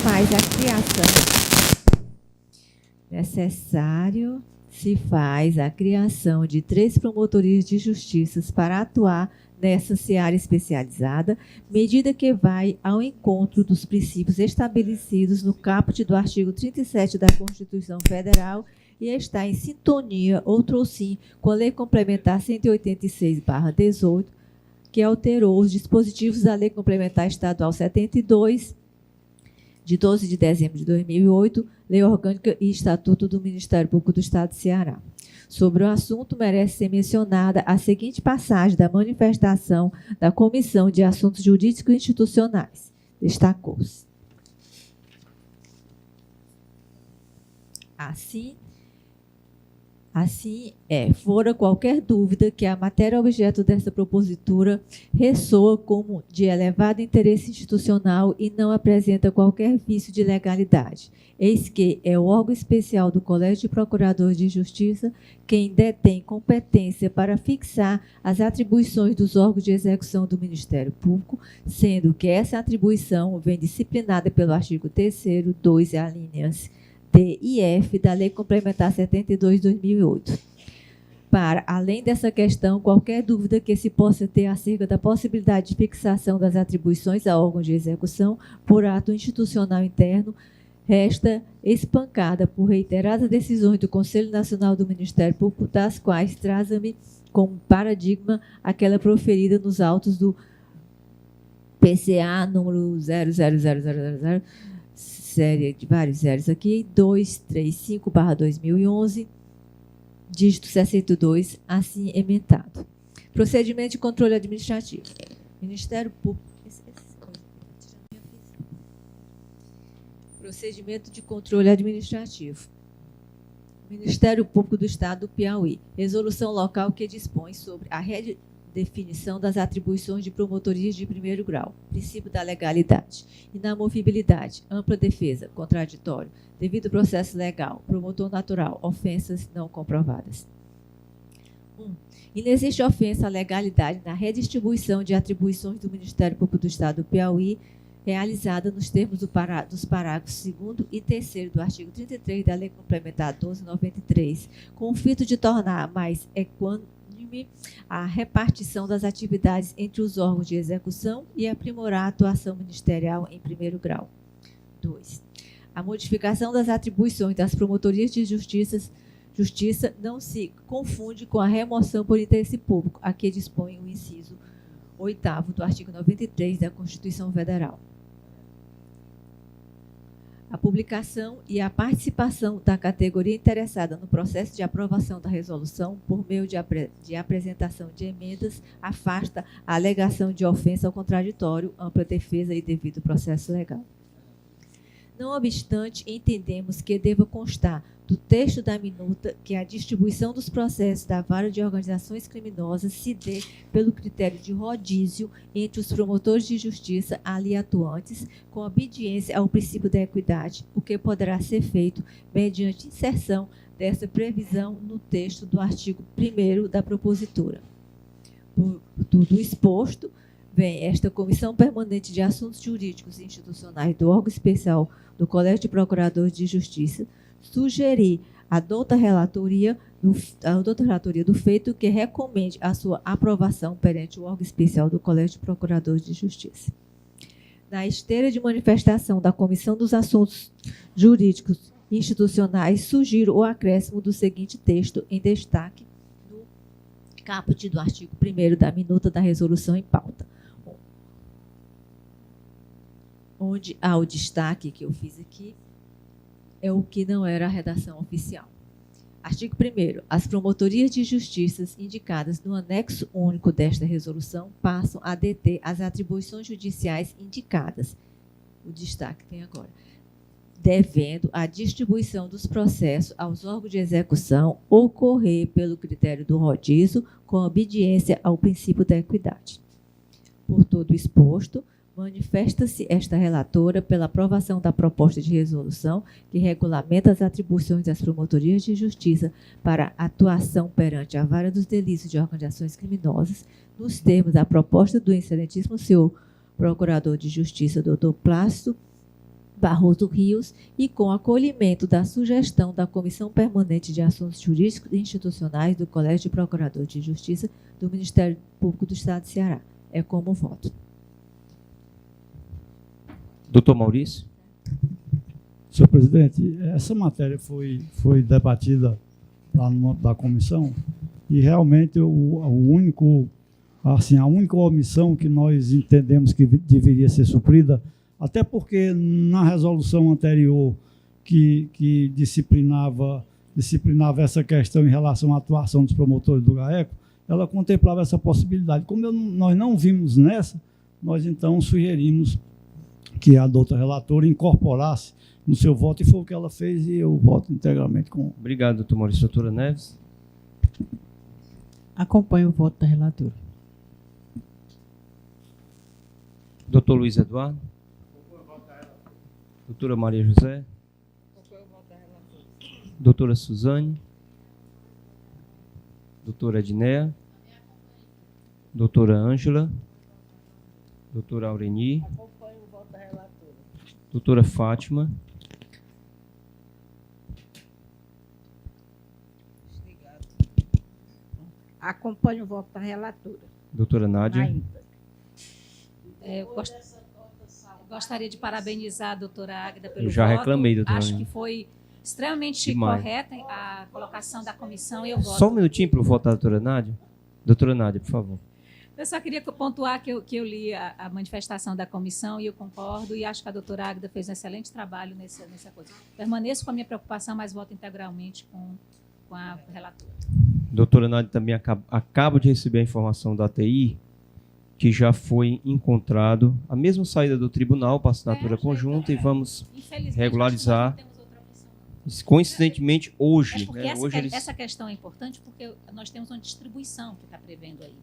faz a criação de 3 promotorias de justiça para atuar nessa seara especializada, medida que vai ao encontro dos princípios estabelecidos no caput do artigo 37 da Constituição Federal e está em sintonia, outrossim, com a Lei Complementar 186/18, que alterou os dispositivos da Lei Complementar Estadual 72, de 12 de dezembro de 2008, Lei Orgânica e Estatuto do Ministério Público do Estado de Ceará. Sobre o assunto, merece ser mencionada a seguinte passagem da manifestação da Comissão de Assuntos Jurídicos e Institucionais. Destacou-se. Fora qualquer dúvida que a matéria objeto desta propositura ressoa como de elevado interesse institucional e não apresenta qualquer vício de legalidade. Eis que é o órgão especial do Colégio de Procuradores de Justiça quem detém competência para fixar as atribuições dos órgãos de execução do Ministério Público, sendo que essa atribuição vem disciplinada pelo artigo 3º, 2 e alíneas D e F da Lei Complementar 72 de 2008. Para, além dessa questão, qualquer dúvida que se possa ter acerca da possibilidade de fixação das atribuições a órgãos de execução por ato institucional interno, resta espancada por reiteradas decisões do Conselho Nacional do Ministério Público, das quais traz-me como paradigma aquela proferida nos autos do PCA número 000000, série de vários zeros aqui, 235/2011, dígito 62, assim emendado. Procedimento de controle administrativo. Ministério Público. Procedimento de controle administrativo. Ministério Público do Estado do Piauí. Resolução local que dispõe sobre a redefinição das atribuições de promotorias de primeiro grau. Princípio da legalidade. Inamovibilidade. Ampla defesa. Contraditório. Devido processo legal. Promotor natural. Ofensas não comprovadas. 1. Inexiste ofensa à legalidade na redistribuição de atribuições do Ministério Público do Estado do Piauí, realizada nos termos dos parágrafos 2º e 3º do artigo 33 da Lei Complementar 1293, com o fito de tornar mais equânime a repartição das atividades entre os órgãos de execução e aprimorar a atuação ministerial em primeiro grau. 2. A modificação das atribuições das promotorias de justiça não se confunde com a remoção por interesse público, a que dispõe o inciso 8º do artigo 93 da Constituição Federal. A publicação e a participação da categoria interessada no processo de aprovação da resolução por meio de apresentação de emendas afasta a alegação de ofensa ao contraditório, ampla defesa e devido processo legal. Não obstante, entendemos que deva constar do texto da minuta que a distribuição dos processos da Vara de Organizações Criminosas se dê pelo critério de rodízio entre os promotores de justiça ali atuantes, com obediência ao princípio da equidade, o que poderá ser feito mediante inserção dessa previsão no texto do artigo 1º da propositura. Por tudo exposto, vem esta Comissão Permanente de Assuntos Jurídicos e Institucionais do órgão especial do Colégio de Procuradores de Justiça sugerir à douta relatoria do feito que recomende a sua aprovação perante o órgão especial do Colégio de Procuradores de Justiça. Na esteira de manifestação da Comissão dos Assuntos Jurídicos e Institucionais, sugiro o acréscimo do seguinte texto em destaque no caput do artigo 1º da minuta da resolução em pauta, onde há o destaque que eu fiz aqui, é o que não era a redação oficial. Artigo 1º. As promotorias de justiças indicadas no anexo único desta resolução passam a deter as atribuições judiciais indicadas. O destaque tem agora. Devendo a distribuição dos processos aos órgãos de execução ocorrer pelo critério do rodízio, com obediência ao princípio da equidade. Por todo exposto, manifesta-se esta relatora pela aprovação da proposta de resolução que regulamenta as atribuições das promotorias de justiça para atuação perante a Vara dos Delitos de Organizações Criminosas, nos termos da proposta do excelentíssimo senhor Procurador de Justiça, Dr. Plácido Barroso Rios, e com acolhimento da sugestão da Comissão Permanente de Assuntos Jurídicos e Institucionais do Colégio de Procuradores de Justiça do Ministério Público do Estado de Ceará. É como voto. Doutor Maurício. Senhor presidente, essa matéria foi debatida lá no âmbito da comissão e realmente a única omissão que nós entendemos que deveria ser suprida, até porque na resolução anterior que disciplinava essa questão em relação à atuação dos promotores do GAECO, ela contemplava essa possibilidade. Como nós não vimos nessa, nós então sugerimos que a doutora relatora incorporasse no seu voto, e foi o que ela fez, e eu voto integralmente com. Obrigado, doutor Maurício. Doutora Neves. Acompanho o voto da relatora. Doutor Luiz Eduardo. Doutora Maria José. Doutora Suzane. Doutora Edneia. Doutora Ângela. Doutora Aureni. Doutora Fátima. Acompanho o voto da relatora. Doutora Nádia. Eu gostaria de parabenizar a doutora Águida pelo voto. Eu já reclamei, doutora. Acho que foi extremamente correta a colocação da comissão e eu voto. Só um minutinho para o voto da doutora Nádia. Doutora Nádia, por favor. Eu só queria pontuar que eu li a manifestação da comissão e eu concordo, e acho que a doutora Águida fez um excelente trabalho nessa coisa. Permaneço com a minha preocupação, mas voto integralmente com a relatora. Doutora Nádia, também acabo de receber a informação da TI que já foi encontrado a mesma saída do tribunal para assinatura conjunta e vamos regularizar. Coincidentemente, hoje. Porque essa questão é importante porque nós temos uma distribuição que está prevendo aí.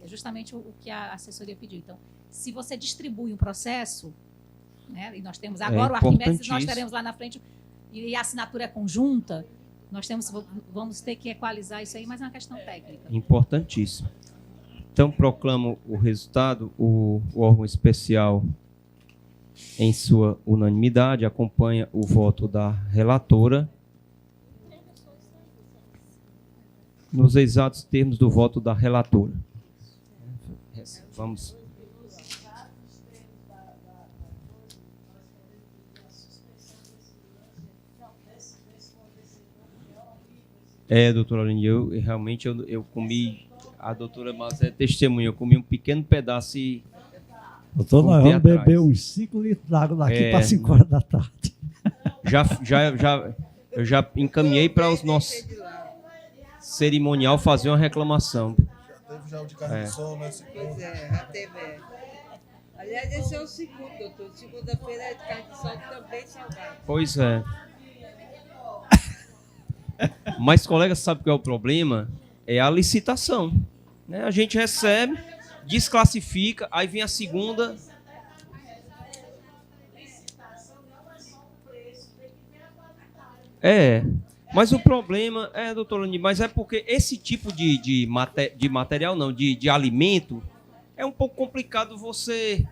É justamente o que a assessoria pediu. Então, se você distribui um processo, né, e nós temos agora o Arquimedes, nós teremos lá na frente, e a assinatura é conjunta, vamos ter que equalizar isso aí, mas é uma questão técnica. Importantíssimo. Então, proclamo o resultado. O órgão especial, em sua unanimidade, acompanha o voto da relatora nos exatos termos do voto da relatora. Vamos. Doutora Aline, realmente eu comi A doutora Mazé testemunha, eu comi um pequeno pedaço e Doutor, nós voltei vamos beber atrás. uns 5 litros d'água daqui É, para 5 horas da tarde. Eu já encaminhei para os nossos cerimonial fazer uma reclamação. Teve já o de carne de sol, né? Pois é, já teve. Aliás, esse é o segundo, doutor. Segunda-feira é de carne de sol também salgado. Pois é. Mas, colega, sabe qual é o problema? É a licitação. Né? A gente recebe, desclassifica, aí vem a segunda. Mas o problema doutor Lani, mas é porque esse tipo de material, não, de alimento, é um pouco complicado você.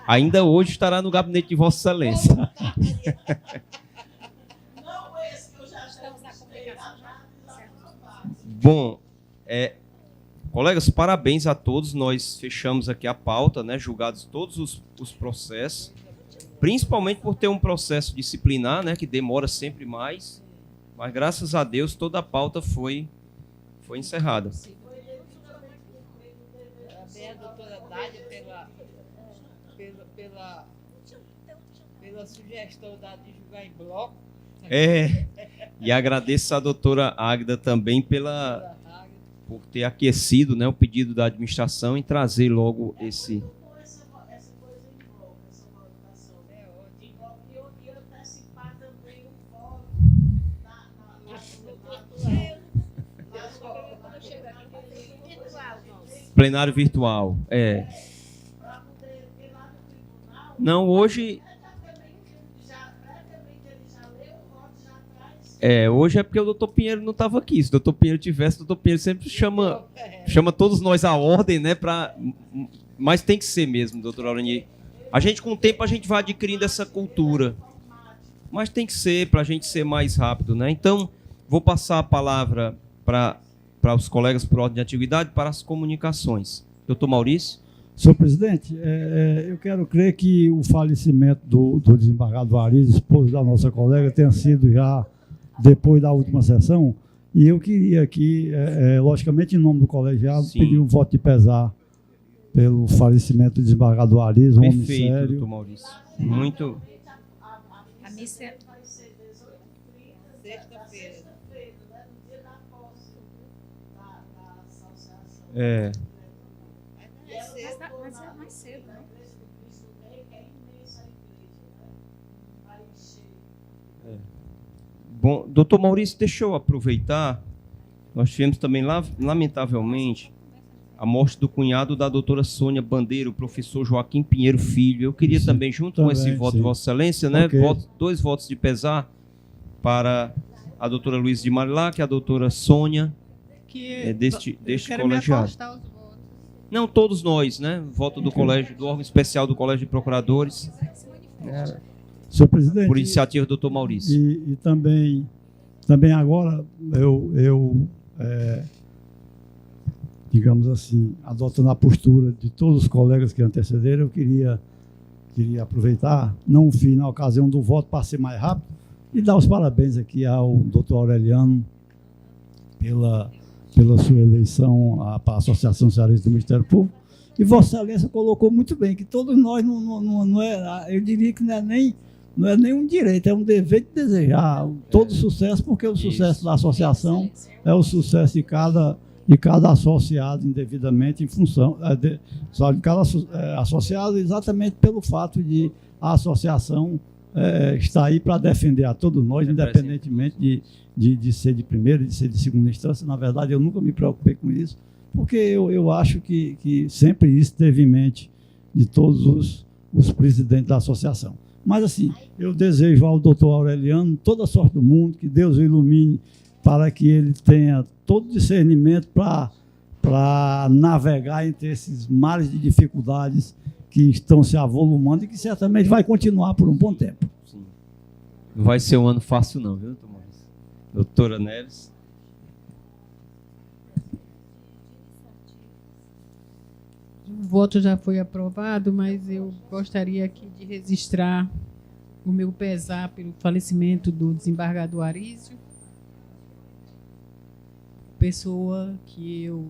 Ainda hoje estará no gabinete de Vossa Excelência. Bom, colegas, parabéns a todos. Nós fechamos aqui a pauta, né, julgados todos os processos, principalmente por ter um processo disciplinar, né, que demora sempre mais, mas graças a Deus toda a pauta foi encerrada. Parabéns à doutora Nádia pela sugestão de julgar em bloco. E agradeço a doutora Águida também por ter aquecido, né, o pedido da administração em trazer logo esse... Plenário virtual. Não, hoje... Hoje é porque o doutor Pinheiro não estava aqui. Se o doutor Pinheiro tivesse, o doutor Pinheiro sempre chama todos nós à ordem, né? Mas tem que ser mesmo, doutor Aurani. A gente, com o tempo, a gente vai adquirindo essa cultura. Mas tem que ser, para a gente ser mais rápido, né? Então, vou passar a palavra para os colegas por ordem de atividade, para as comunicações. Doutor Maurício. Senhor presidente, eu quero crer que o falecimento do desembargador Ariz, esposo da nossa colega, tenha sido já depois da última sessão, e eu queria aqui, logicamente, em nome do colegiado, Sim. pedir um voto de pesar pelo falecimento do desembargador Ariz, um homem Perfeito, sério. doutor Maurício. Muito... A missa é Sexta-feira. mas é mais cedo, né? Bom, doutor Maurício, deixa eu aproveitar. Nós tivemos também, lamentavelmente, a morte do cunhado da doutora Sônia Bandeira, o professor Joaquim Pinheiro Filho. Eu queria também, junto com esse voto de Vossa Excelência, né, Ok. dois votos de pesar para a doutora Luísa de Marilá, que é a doutora Sônia, deste quero colegiado. me afastar os votos. Não, todos nós, né? Voto do colégio, do órgão especial do Colégio de Procuradores, Senhor presidente, por iniciativa do doutor Maurício. e também agora, digamos assim, adotando a postura de todos os colegas que antecederam, eu queria aproveitar, não fiz na ocasião do voto para ser mais rápido, e dar os parabéns aqui ao doutor Aureliano pela sua eleição para a Associação Cearense do Ministério Público. E Vossa Excelência colocou muito bem que todos nós não é, eu diria que não é nem um direito, é um dever de desejar todo sucesso, porque o sucesso da associação é o sucesso de cada associado indevidamente em função de cada associado, exatamente pelo fato de a associação estar aí para defender a todos nós, independentemente de ser de primeira, de ser de segunda instância. Na verdade, eu nunca me preocupei com isso, porque eu acho que sempre isso teve em mente de todos os presidentes da associação. Mas, assim, eu desejo ao doutor Aureliano toda a sorte do mundo, que Deus o ilumine para que ele tenha todo discernimento para navegar entre esses mares de dificuldades que estão se avolumando e que certamente vai continuar por um bom tempo. Sim. Não vai ser um ano fácil não, viu, doutor Maurício? Doutora Neves. O voto já foi aprovado, mas eu gostaria aqui de registrar o meu pesar pelo falecimento do desembargador Arísio pessoa que eu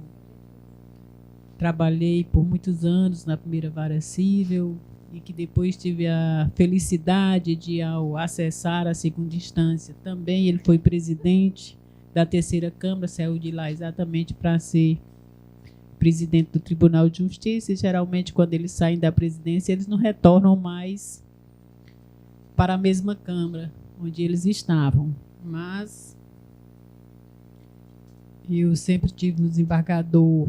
trabalhei por muitos anos na primeira vara civil e que depois tive a felicidade de, ao acessar a segunda instância, também ele foi presidente da terceira Câmara, saiu de lá exatamente para ser presidente do Tribunal de Justiça, e geralmente quando eles saem da presidência, eles não retornam mais para a mesma Câmara onde eles estavam. Mas eu sempre tive no desembargador,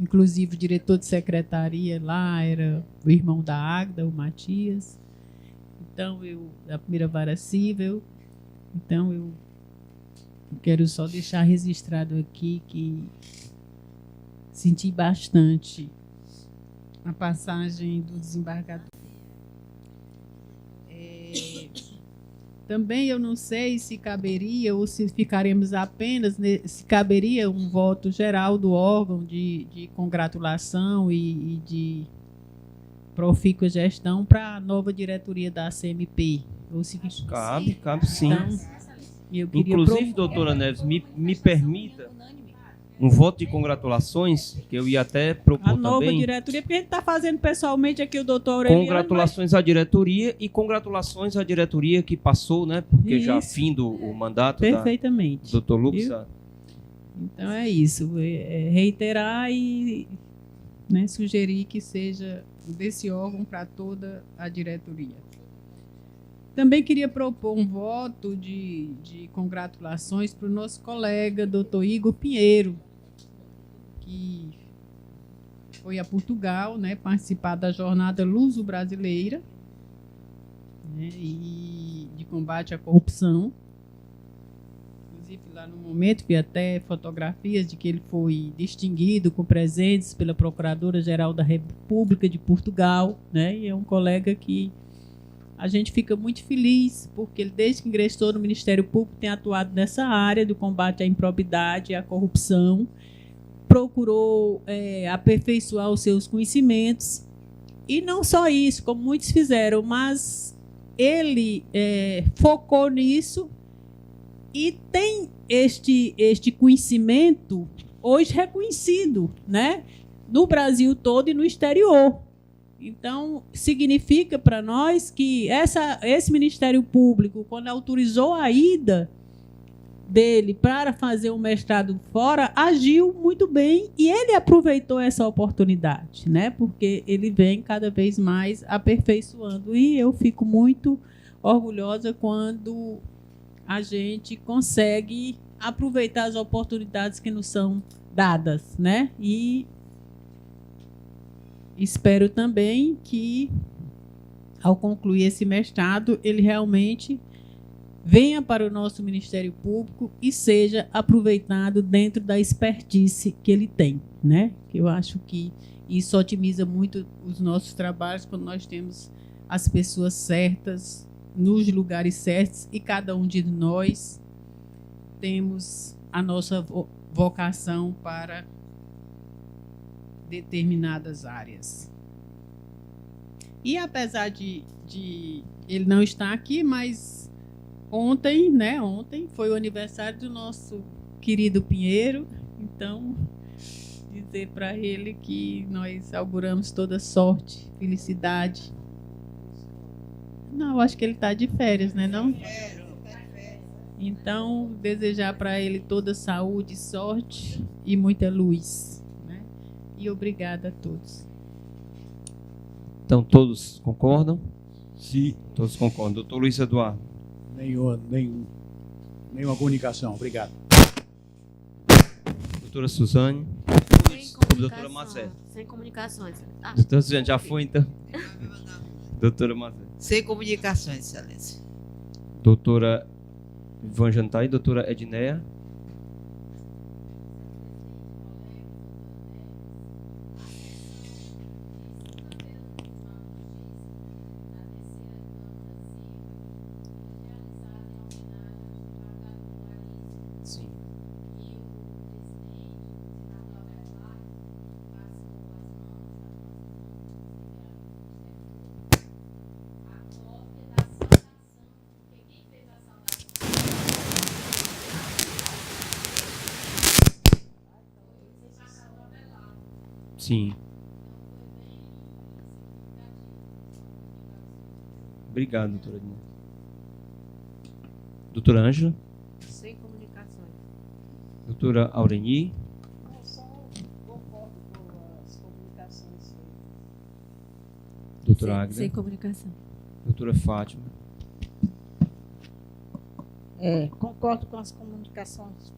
inclusive o diretor de secretaria lá era o irmão da Águeda, o Matias. Então, da primeira vara civil. Então, eu quero só deixar registrado aqui que senti bastante a passagem do desembargador. Também eu não sei se caberia ou se ficaremos apenas, se caberia um voto geral do órgão de congratulação e de profícua gestão para a nova diretoria da CMP. Ou se cabe sim. Então, eu queria inclusive, doutora Neves, me permita um voto de congratulações, que eu ia até propor a nova também. Diretoria, porque a gente está fazendo pessoalmente aqui o doutor Aureliano. Congratulações à diretoria e congratulações à diretoria que passou, né? Porque já findo o mandato perfeitamente do doutor Lucas. Então é isso, reiterar e, né, sugerir que seja desse órgão para toda a diretoria. Também queria propor um voto de congratulações para o nosso colega, doutor Igor Pinheiro, que foi a Portugal, né, participar da jornada luso-brasileira, né, e de combate à corrupção. Inclusive, lá no momento, vi até fotografias de que ele foi distinguido com presentes pela Procuradora-Geral da República de Portugal, né, e é um colega que a gente fica muito feliz, porque ele, desde que ingressou no Ministério Público, tem atuado nessa área do combate à improbidade e à corrupção, procurou aperfeiçoar os seus conhecimentos, e não só isso, como muitos fizeram, mas ele focou nisso e tem este conhecimento hoje reconhecido, né, no Brasil todo e no exterior. Então, significa para nós que esse Ministério Público, quando autorizou a ida dele para fazer um mestrado fora, agiu muito bem e ele aproveitou essa oportunidade, né? Porque ele vem cada vez mais aperfeiçoando. E eu fico muito orgulhosa quando a gente consegue aproveitar as oportunidades que nos são dadas, né? E espero também que, ao concluir esse mestrado, ele realmente venha para o nosso Ministério Público e seja aproveitado dentro da expertise que ele tem, né? Eu acho que isso otimiza muito os nossos trabalhos quando nós temos as pessoas certas, nos lugares certos, e cada um de nós temos a nossa vocação para determinadas áreas. E apesar de ele não estar aqui, mas ontem foi o aniversário do nosso querido Pinheiro, então dizer para ele que nós auguramos toda sorte, felicidade. Não, acho que ele está de férias, né, não? Então, desejar para ele toda saúde, sorte e muita luz. E obrigada a todos. Então, todos concordam? Sim. Todos concordam. Doutor Luiz Eduardo. Nenhuma comunicação. Obrigado. Doutora Suzane. Doutora Mazé. Sem comunicações. Doutora Suzane, já foi, então? Doutora Mazé. Sem comunicações, excelência. Doutora Ivan Jantai. Doutora Edneia. Sim. Obrigado, doutora Edna. Doutora Ângela. Sem comunicações. Doutora Aureni. Eu só concordo com as comunicações. Doutora Agda. Sem comunicação. Doutora Fátima. Concordo com as comunicações.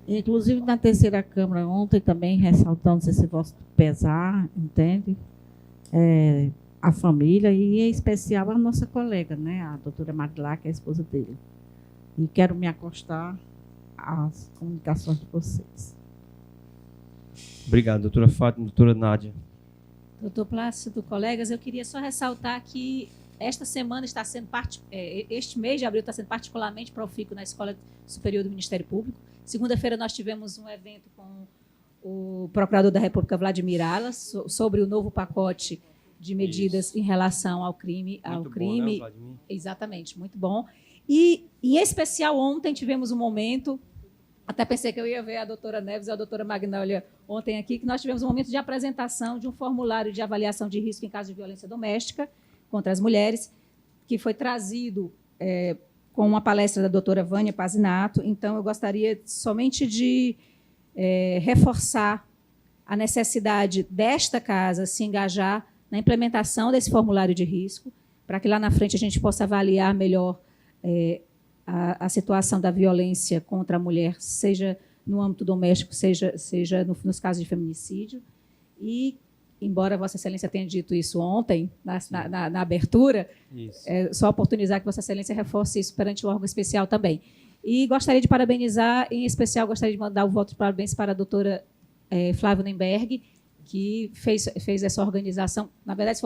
Inclusive na terceira Câmara ontem também ressaltando esse vosso pesar, entende? A família e em especial a nossa colega, né? A doutora Marilá, que é a esposa dele. E quero me acostar às comunicações de vocês. Obrigado, doutora Fátima. Doutora Nádia. Doutor Plácido, colegas, eu queria só ressaltar que esta semana está sendo este mês de abril está sendo particularmente profícuo na Escola Superior do Ministério Público. Segunda-feira nós tivemos um evento com o Procurador da República, Vladimir Alas, sobre o novo pacote de medidas em relação ao crime. Muito bom, né, Vladimir? Exatamente, muito bom. E, em especial, ontem tivemos um momento, até pensei que eu ia ver a doutora Neves e a doutora Magnólia ontem aqui, que nós tivemos um momento de apresentação de um formulário de avaliação de risco em caso de violência doméstica contra as mulheres, que foi trazido com uma palestra da doutora Vânia Pazinato. Então, eu gostaria somente de reforçar a necessidade desta casa se engajar na implementação desse formulário de risco, para que lá na frente a gente possa avaliar melhor a situação da violência contra a mulher, seja no âmbito doméstico, seja nos casos de feminicídio. E, embora Vossa Excelência tenha dito isso ontem, na abertura, só oportunizar que Vossa Excelência reforce isso perante o órgão especial também. E gostaria de parabenizar, em especial, gostaria de mandar o voto de parabéns para a doutora Flávia Nemberg, que fez essa organização. Na verdade,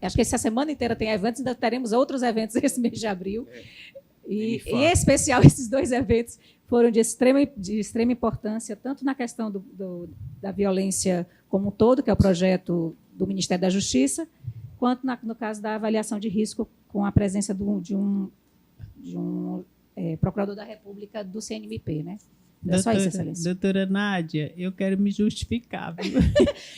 acho que essa semana inteira tem eventos, ainda teremos outros eventos esse mês de abril. E, em especial, esses dois eventos foram de extrema importância, tanto na questão da violência como um todo, que é o projeto do Ministério da Justiça, quanto no caso da avaliação de risco, com a presença de um procurador da República do CNMP, né? É só isso, Excelência. Doutora Nádia, eu quero me justificar. Viu?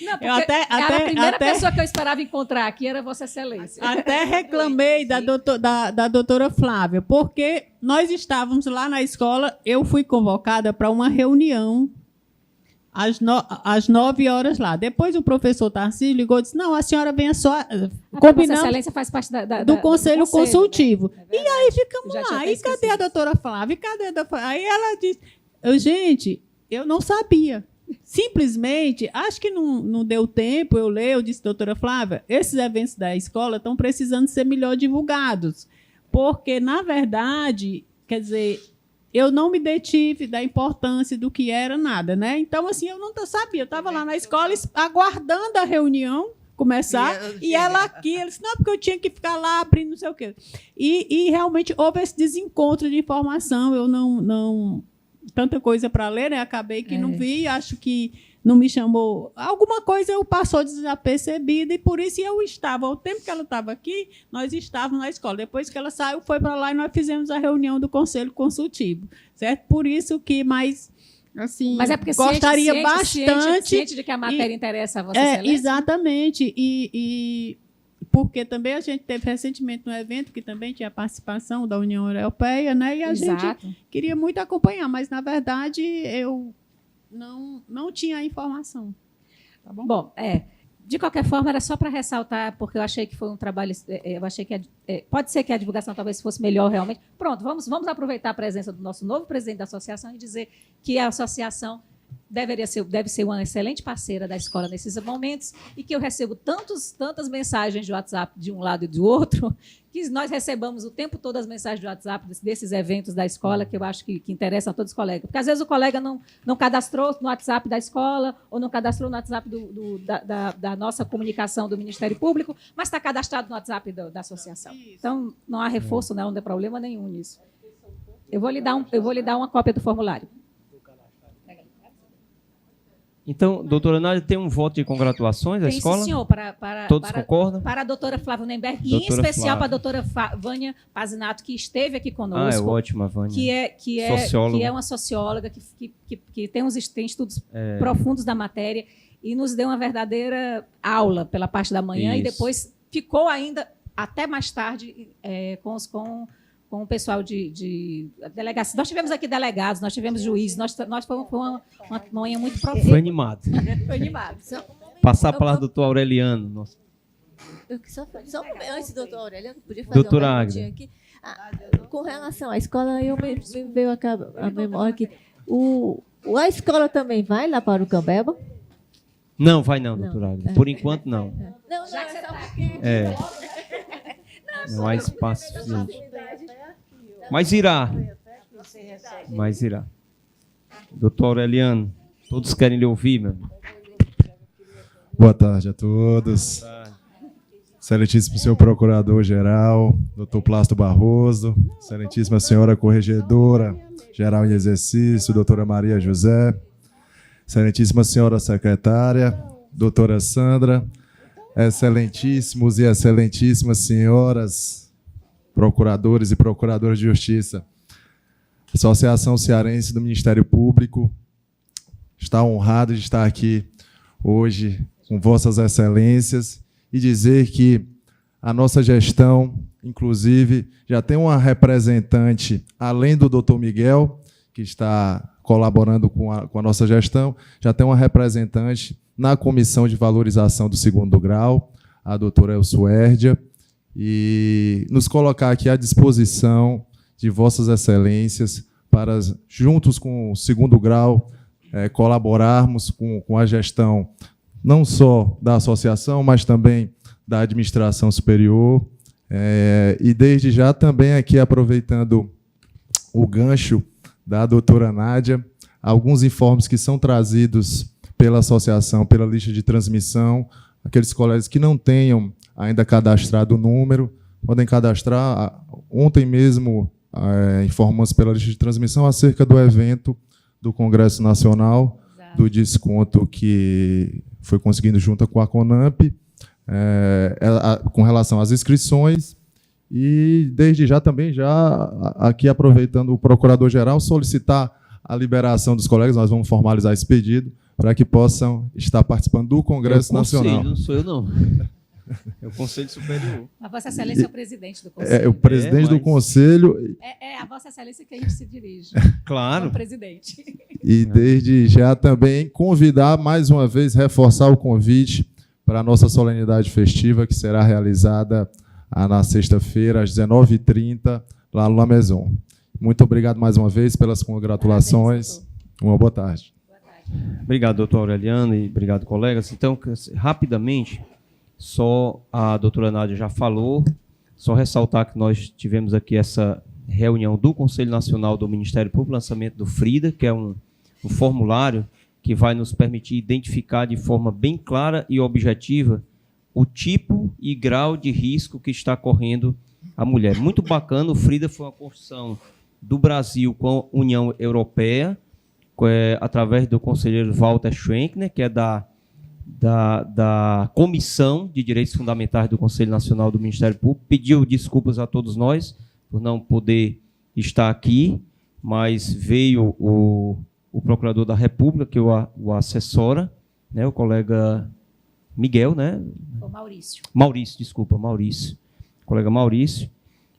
Não, porque a primeira pessoa que eu esperava encontrar aqui era Vossa Excelência. Até reclamei da doutora Flávia, porque nós estávamos lá na escola, eu fui convocada para uma reunião às 9 horas lá. Depois o professor Tarcísio ligou e disse, não, a senhora venha só... Combinamos, Vossa Excelência faz parte do conselho consultivo. Né? E aí ficamos lá. E cadê a isso. doutora Flávia? Cadê a doutora... Aí ela disse... Gente, eu não sabia. Simplesmente, acho que não deu tempo, eu disse, doutora Flávia, esses eventos da escola estão precisando ser melhor divulgados. Porque, na verdade, quer dizer, eu não me detive da importância do que era nada, né? Então, assim, eu não sabia. Eu estava lá na escola aguardando a reunião começar, e ela aqui, ela disse, não, porque eu tinha que ficar lá abrindo não sei o quê. E realmente houve esse desencontro de informação, eu não tanta coisa para ler, né? Acabei que não vi, acho que não me chamou. Alguma coisa eu passou desapercebida e por isso eu estava. O tempo que ela estava aqui, nós estávamos na escola. Depois que ela saiu, foi para lá e nós fizemos a reunião do Conselho Consultivo, certo? Por isso que mais... Assim, mas é porque gostaria bastante... Ciente de que a matéria interessa a Vossa Excelência? Exatamente. Porque também a gente teve recentemente um evento que também tinha participação da União Europeia, né? E a gente queria muito acompanhar, mas, na verdade, eu não tinha a informação. Tá bom? Bom, de qualquer forma, era só para ressaltar, porque eu achei que foi um trabalho... Eu achei que pode ser que a divulgação talvez fosse melhor realmente. Pronto, vamos aproveitar a presença do nosso novo presidente da associação e dizer que a associação deve ser uma excelente parceira da escola nesses momentos e que eu recebo tantas mensagens de WhatsApp de um lado e do outro, que nós recebamos o tempo todo as mensagens de WhatsApp desses eventos da escola, que eu acho que interessam a todos os colegas. Porque, às vezes, o colega não cadastrou no WhatsApp da escola ou não cadastrou no WhatsApp da nossa comunicação do Ministério Público, mas está cadastrado no WhatsApp da associação. Então, não há reforço, não tem problema nenhum nisso. Eu vou lhe dar uma cópia do formulário. Então, doutora Nádia, tem um voto de congratulações da Tem, escola? sim, senhor, Todos concordam? para a doutora Flávia Nemberg e, em Doutora especial, Flávia. para a doutora Vânia Pazinato, que esteve aqui conosco. Ah, é ótima, Vânia. Que Socióloga. é uma socióloga que tem estudos profundos da matéria e nos deu uma verdadeira aula pela parte da manhã e Isso. depois ficou ainda até mais tarde com o pessoal de delegacia. Nós tivemos aqui delegados, nós tivemos juízes, nós foi uma manhã muito profunda. Foi animado. Foi animado. Passar a palavra do doutor Aureliano. Nossa. Só antes, doutor Aureliano, podia fazer Doutora uma Águida. perguntinha aqui. Com relação à escola, me veio a memória que a escola também vai lá para o Cambeba? Não, vai não, doutora Águida. Por enquanto, não. Não, já que você está É. Não há espaço suficiente. Mas irá. Mas irá. Doutor Aureliano, todos querem lhe ouvir, meu irmão. Boa tarde a todos. Excelentíssimo senhor Procurador-Geral, doutor Plácido Barroso, excelentíssima senhora Corregedora Geral em Exercício, doutora Maria José, excelentíssima senhora Secretária, doutora Sandra, excelentíssimos e excelentíssimas senhoras procuradores e procuradoras de justiça. A Associação Cearense do Ministério Público está honrado de estar aqui hoje com vossas excelências e dizer que a nossa gestão, inclusive, já tem uma representante, além do doutor Miguel, que está colaborando com a nossa gestão, já tem uma representante na Comissão de Valorização do Segundo Grau, a doutora Elsuérdia, e nos colocar aqui à disposição de vossas excelências para, juntos com o segundo grau, colaborarmos com a gestão não só da associação, mas também da administração superior. E desde já também aqui aproveitando o gancho da doutora Nádia, alguns informes que são trazidos pela associação, pela lista de transmissão, aqueles colegas que não tenham ainda cadastrado o número, podem cadastrar. Ontem mesmo informamos pela lista de transmissão acerca do evento do Congresso Nacional, do desconto que foi conseguido junto com a CONAMP, com relação às inscrições, e desde já também, aqui aproveitando o Procurador-Geral, solicitar a liberação dos colegas, nós vamos formalizar esse pedido, para que possam estar participando do Congresso Nacional. Não sou eu, não. É o Conselho Superior. A Vossa Excelência é o presidente do Conselho. É o presidente do Conselho. É a Vossa Excelência que a gente se dirige. Claro. O presidente. E desde já também convidar, mais uma vez, reforçar o convite para a nossa solenidade festiva, que será realizada na sexta-feira, às 19h30, lá no La Maison. Muito obrigado mais uma vez pelas congratulações. Uma boa tarde. Obrigado, doutor Aureliano, e obrigado, colegas. Então, rapidamente, só a doutora Nádia já falou, só ressaltar que nós tivemos aqui essa reunião do Conselho Nacional do Ministério Público, lançamento do FRIDA, que é um formulário que vai nos permitir identificar de forma bem clara e objetiva o tipo e grau de risco que está correndo a mulher. Muito bacana, o FRIDA foi uma construção do Brasil com a União Europeia, através do conselheiro Walter Schwenkner, que é da Comissão de Direitos Fundamentais do Conselho Nacional do Ministério Público. Pediu desculpas a todos nós por não poder estar aqui, mas veio o Procurador da República, que o assessora, né, o colega Miguel, né? O Maurício. Maurício. Colega Maurício.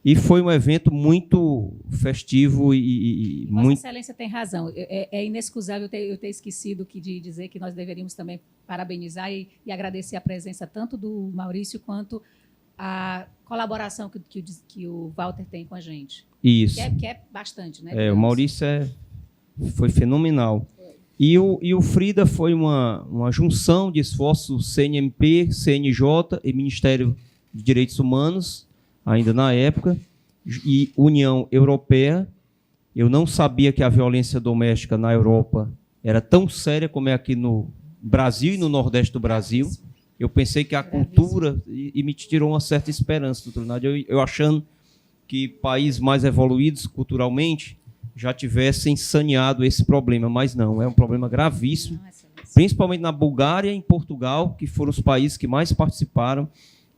E foi um evento muito festivo e Vossa muito... Excelência tem razão. É inexcusável eu ter esquecido de dizer que nós deveríamos também parabenizar e agradecer a presença tanto do Maurício quanto a colaboração que o Walter tem com a gente. Isso. Que é bastante, né? O Maurício foi fenomenal. E o FRIDA foi uma junção de esforços CNMP, CNJ e Ministério de Direitos Humanos, ainda na época, e União Europeia. Eu não sabia que a violência doméstica na Europa era tão séria como é aqui no Brasil e no Nordeste do Brasil. Eu pensei que a cultura, e me tirou uma certa esperança, doutor Nádia, eu achando que países mais evoluídos culturalmente já tivessem saneado esse problema, mas não, é um problema gravíssimo principalmente na Bulgária e em Portugal, que foram os países que mais participaram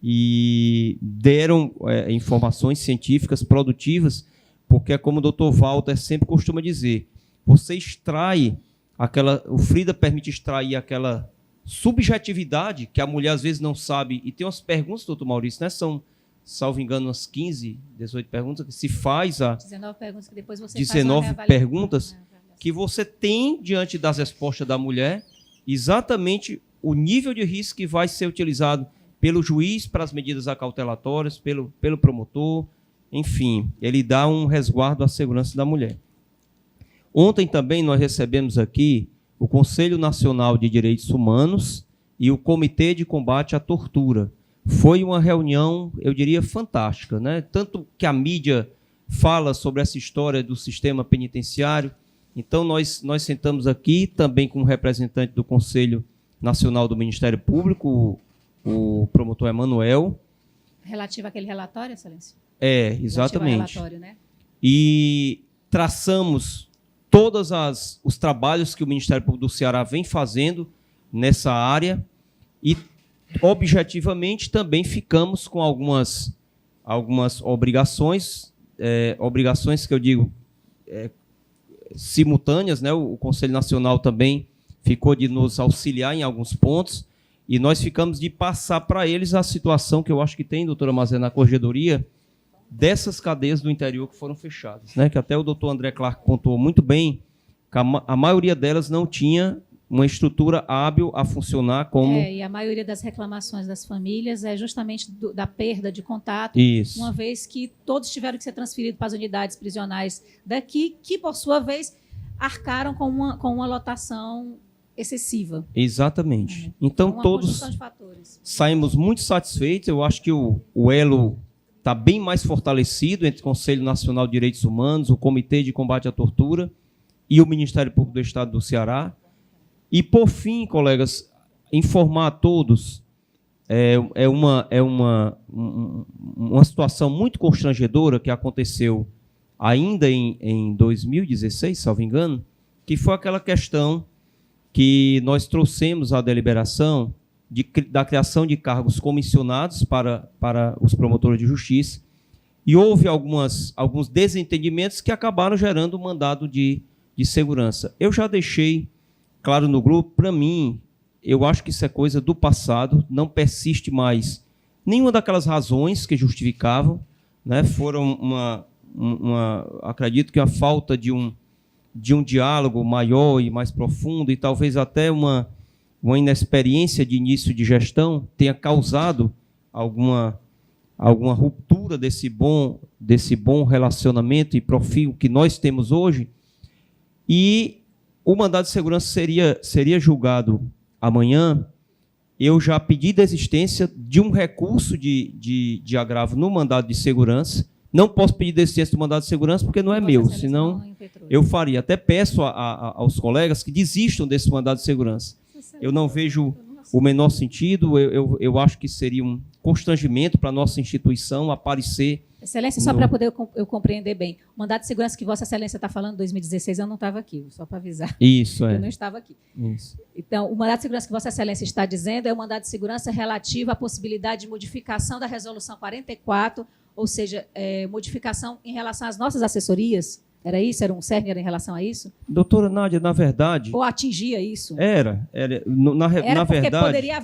e deram informações científicas produtivas, porque é como o Dr. Walter sempre costuma dizer, você extrai o Frida permite extrair aquela subjetividade que a mulher às vezes não sabe, e tem umas perguntas, doutor Maurício, né? São, salvo engano, umas 15, 18 perguntas, que se faz a... 19 perguntas que depois você 19 faz uma perguntas que você tem diante das respostas da mulher exatamente o nível de risco que vai ser utilizado pelo juiz para as medidas acautelatórias, pelo promotor, enfim, ele dá um resguardo à segurança da mulher. Ontem também nós recebemos aqui o Conselho Nacional de Direitos Humanos e o Comitê de Combate à Tortura. Foi uma reunião, eu diria, fantástica, né? Tanto que a mídia fala sobre essa história do sistema penitenciário. Então, nós sentamos aqui também com o representante do Conselho Nacional do Ministério Público, o promotor Emanuel. Relativo àquele relatório, Excelência? Exatamente. Relatório, né? E traçamos todos os trabalhos que o Ministério Público do Ceará vem fazendo nessa área e, objetivamente, também ficamos com algumas obrigações, obrigações que eu digo simultâneas, né? O Conselho Nacional também ficou de nos auxiliar em alguns pontos e nós ficamos de passar para eles a situação que eu acho que tem, doutora Mazé, na corregedoria, dessas cadeias do interior que foram fechadas, né? Que até o doutor André Clark pontuou muito bem, que a maioria delas não tinha uma estrutura hábil a funcionar como... E a maioria das reclamações das famílias é justamente da perda de contato, Isso. Uma vez que todos tiveram que ser transferidos para as unidades prisionais daqui, que, por sua vez, arcaram com uma lotação excessiva. Exatamente. Então, todos de fatores. Saímos muito satisfeitos. Eu acho que o elo está bem mais fortalecido entre o Conselho Nacional de Direitos Humanos, o Comitê de Combate à Tortura e o Ministério Público do Estado do Ceará. E, por fim, colegas, informar a todos, uma situação muito constrangedora que aconteceu ainda em 2016, salvo engano, que foi aquela questão que nós trouxemos à deliberação da criação de cargos comissionados para os promotores de justiça, e houve alguns desentendimentos que acabaram gerando um mandado de segurança. Eu já deixei claro no grupo, para mim, eu acho que isso é coisa do passado, não persiste mais nenhuma daquelas razões que justificavam, né? Foram acredito que a falta de um diálogo maior e mais profundo, e talvez até uma inexperiência de início de gestão tenha causado alguma ruptura desse bom relacionamento e perfil que nós temos hoje. E o mandado de segurança seria julgado amanhã. Eu já pedi desistência de um recurso de agravo no mandado de segurança. Não posso pedir desistência do mandado de segurança porque não é meu, senão eu faria. Até peço aos colegas que desistam desse mandado de segurança. Eu não vejo o menor sentido, eu acho que seria um constrangimento para a nossa instituição aparecer... Excelência, só para poder eu compreender bem, o mandato de segurança que Vossa Excelência está falando, 2016, eu não estava aqui, só para avisar. Isso, Eu não estava aqui. Isso. Então, o mandato de segurança que Vossa Excelência está dizendo é o mandato de segurança relativo à possibilidade de modificação da Resolução 44, ou seja, modificação em relação às nossas assessorias. Era isso? Era um cerne em relação a isso? Doutora Nádia, na verdade... Ou atingia isso? Era na porque verdade... poderia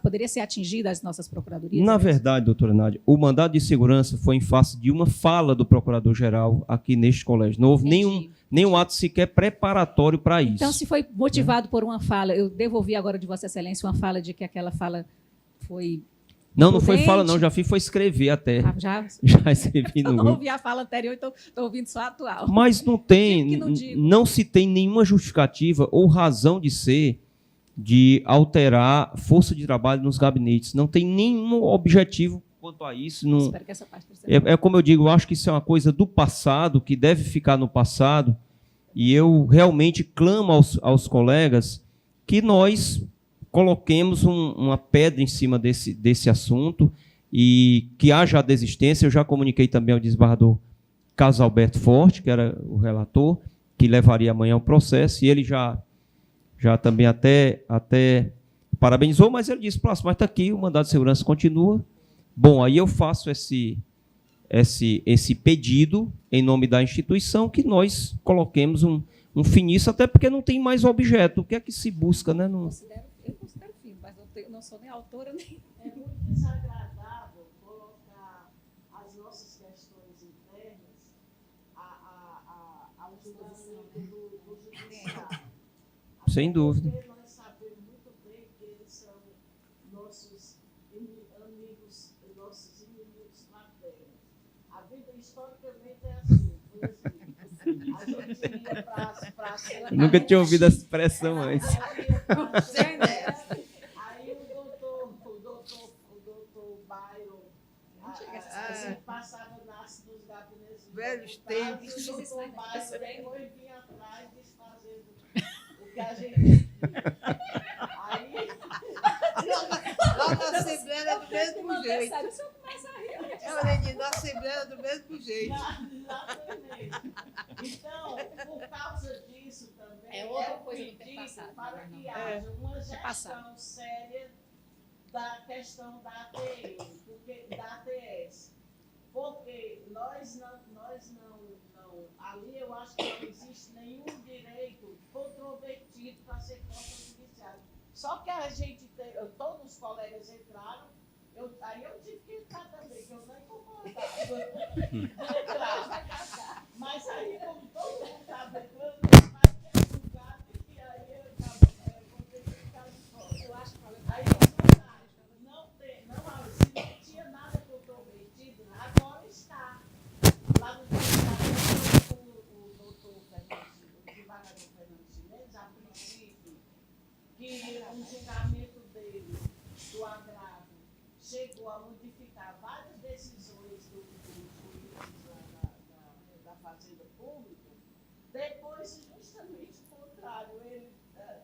poderia ser atingida as nossas procuradorias? Na verdade, doutora Nádia, o mandado de segurança foi em face de uma fala do Procurador-Geral aqui neste colégio. Não houve nenhum ato sequer preparatório para isso. Então, se foi motivado por uma fala, eu devolvi agora de Vossa Excelência uma fala de que aquela fala foi... Não foi fala, não. Já foi escrever até. Já escrevi no eu não grupo. ouvi a fala anterior, então estou ouvindo só a atual. Mas não se tem nenhuma justificativa ou razão de ser de alterar força de trabalho nos gabinetes. Não tem nenhum objetivo quanto a isso. Não, espero que essa parte como eu digo, eu acho que isso é uma coisa do passado, que deve ficar no passado, e eu realmente clamo aos colegas que nós coloquemos uma pedra em cima desse assunto e que haja a desistência. Eu já comuniquei também ao desembargador Carlos Alberto Forte, que era o relator, que levaria amanhã o processo, e ele já já também até parabenizou, mas ele disse, Plácido, mas está aqui, o mandado de segurança continua. Bom, aí eu faço esse pedido em nome da instituição que nós coloquemos um fim até porque não tem mais objeto. O que é que se busca, né? Eu considero fim, mas não sou nem autora, nem... É muito desagradável colocar as nossas questões internas ao julgamento do judiciário. Sem dúvida. Porque nós sabemos muito bem que eles são nossos amigos, nossos inimigos maternos. A vida historicamente é assim. A gente ia para Eu nunca tinha ouvido essa expressão antes. Aí o doutor Byron, a gente passava nos gabinetes velhos tempos. O doutor Byron depois vinha atrás desfazendo o que a gente... Aí... Lá na Assembleia era do mesmo jeito. Na Assembleia era do mesmo jeito. Exatamente. Então, por causa disso também, É outra coisa do pedido passado, para não. que haja uma gestão séria da questão da ATM, da ATS. Porque nós não, ali eu acho que não existe nenhum direito controvertido para ser contra-judiciário. Só que a gente, todos os colegas entraram, aí eu tive que entrar também, que eu nem concordava. Mas aí, como todo mundo estava entrando, vai ter julgado e aí eu vou ter que ficar de fora. Eu acho que aí se não tinha nada controvertido, agora está. Lá no tribunal, o doutor o desembargador Fernando Chimenez, a princípio, que o julgamento dele, do agravo, chegou a modificar várias decisões do juiz da Fazenda Pública, depois, justamente o contrário, ele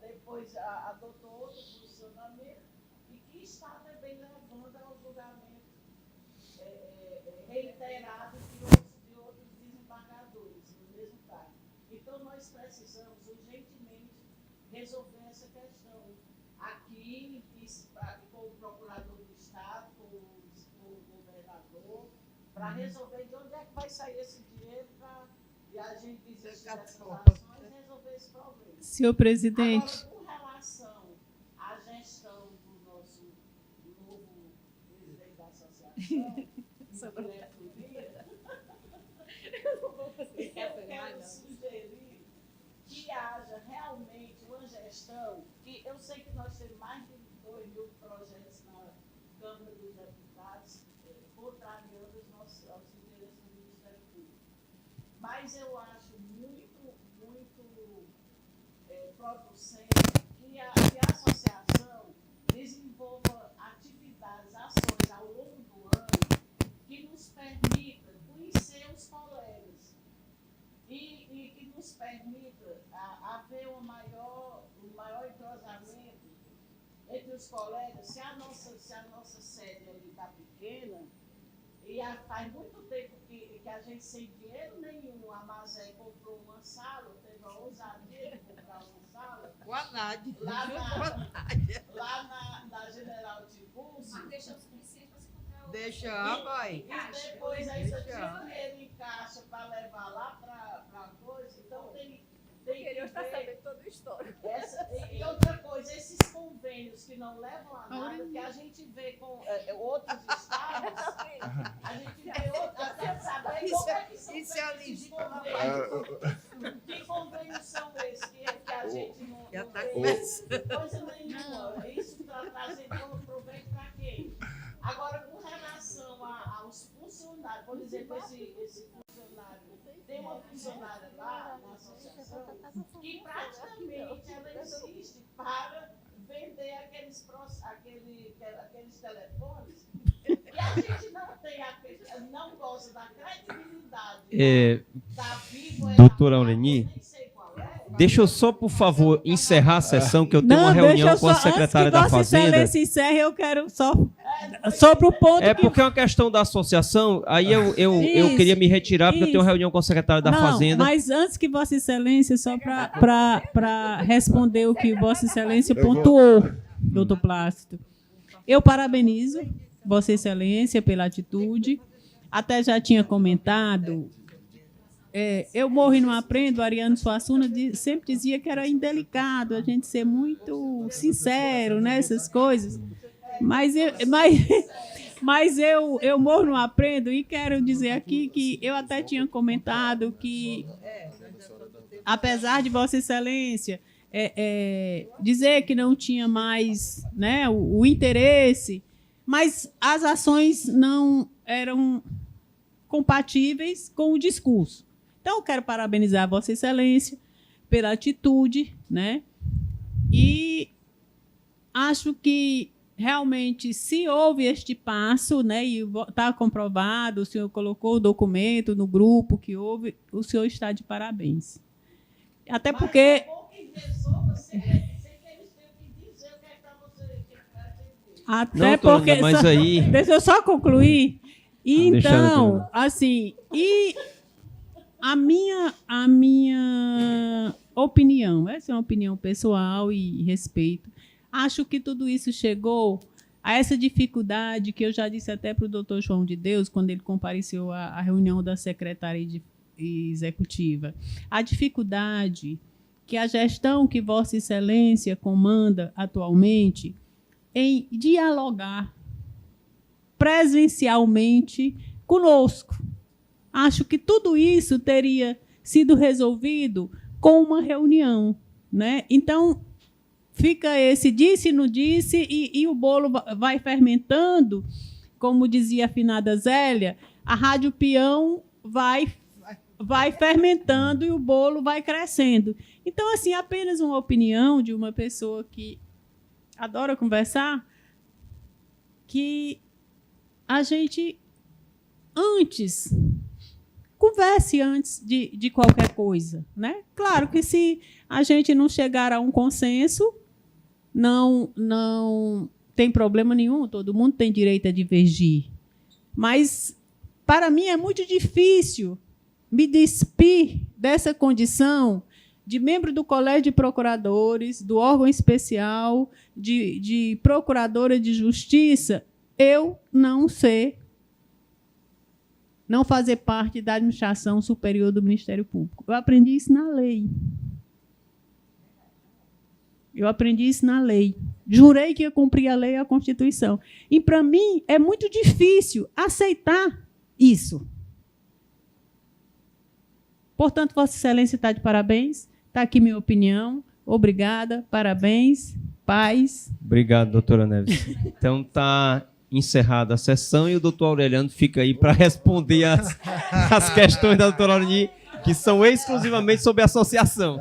depois adotou outro posicionamento e que está também levando ao julgamento reiterado de outros desembargadores no mesmo caso. Então, nós precisamos urgentemente resolver essa questão aqui, com o procurador do Estado, com o governador, para resolver de onde é que vai sair esse dinheiro e a gente desistir dessas ações e resolver esse problema. Senhor presidente. Agora, com relação à gestão do nosso novo presidente da associação, eu quero sugerir que haja realmente uma gestão, que eu sei que nós temos mais de 2.000 projetos na Câmara dos Deputados, contrariando os interesses do Ministério Público. Mas eu acho muito producente que a associação desenvolva atividades, ações ao longo do ano que nos permita conhecer os colegas e que nos permita haver um maior entrosamento entre os colegas. Se a nossa sede ali está pequena, e faz muito tempo que a gente sem dinheiro nenhum, a Mazé comprou uma sala, teve a ousadia de comprar uma sala. Guanade. Lá na General Tiburcio. Mas deixamos suficiente para se comprar outra. Deixa, pai. E depois aí você tinha dinheiro em caixa para levar lá para coisa. Então tem Ele está sabendo toda a história. E outra coisa, esses convênios que não levam a nada, que a gente vê com outros estados, a gente vê até saber como é que são esses convênios. Que convênios são esses que a gente não vê coisa nenhuma. Isso trazendo proveito para quem? Agora, com relação aos funcionários, por exemplo, esse funcionário, tem uma funcionária lá na associação que praticamente ela existe para vender aqueles telefones e a gente não goza da credibilidade da Vivo. Doutora Aureni, deixa eu só, por favor, encerrar a sessão, que eu tenho uma reunião com a secretária da Fazenda. Vossa Excelência encerre, eu quero só sobre o ponto É que... porque é uma questão da associação, aí eu queria me retirar, porque eu tenho reunião com o secretário da Fazenda. Mas antes que Vossa Excelência, só para responder o que Vossa Excelência pontuou, doutor Plácido, eu parabenizo Vossa Excelência pela atitude, até já tinha comentado, eu morro e não aprendo, Ariano Suassuna sempre dizia que era indelicado a gente ser muito sincero nessas coisas, mas eu morro e não aprendo, e quero dizer aqui que eu até tinha comentado que, apesar de Vossa Excelência dizer que não tinha mais, né, o interesse, mas as ações não eram compatíveis com o discurso. Então, eu quero parabenizar Vossa Excelência pela atitude, né? E acho que realmente, se houve este passo, né, e está comprovado, o senhor colocou o documento no grupo que houve, o senhor está de parabéns. Até porque... Até porque... Mas aí... Deixa eu só concluir. Então, assim, e a minha opinião, essa é uma opinião pessoal e respeito, acho que tudo isso chegou a essa dificuldade que eu já disse até para o doutor João de Deus, quando ele compareceu à reunião da Secretaria Executiva. A dificuldade que a gestão que Vossa Excelência comanda atualmente em dialogar presencialmente conosco. Acho que tudo isso teria sido resolvido com uma reunião, né? Então, fica esse disse e não disse, e o bolo vai fermentando, como dizia a finada Zélia, a Rádio Peão vai fermentando e o bolo vai crescendo. Então, assim, apenas uma opinião de uma pessoa que adora conversar, que a gente converse antes de qualquer coisa, né? Claro que se a gente não chegar a um consenso, não tem problema nenhum, todo mundo tem direito a divergir. Mas, para mim, é muito difícil me despir dessa condição de membro do Colégio de Procuradores, do órgão especial, de procuradora de justiça, eu não fazer parte da administração superior do Ministério Público. Eu aprendi isso na lei. Jurei que ia cumprir a lei e a Constituição. E, para mim, é muito difícil aceitar isso. Portanto, Vossa Excelência está de parabéns. Está aqui minha opinião. Obrigada, parabéns, paz. Obrigado, doutora Neves. Então, está encerrada a sessão e o doutor Aureliano fica aí para responder as questões da doutora Aureliane, que são exclusivamente sobre associação.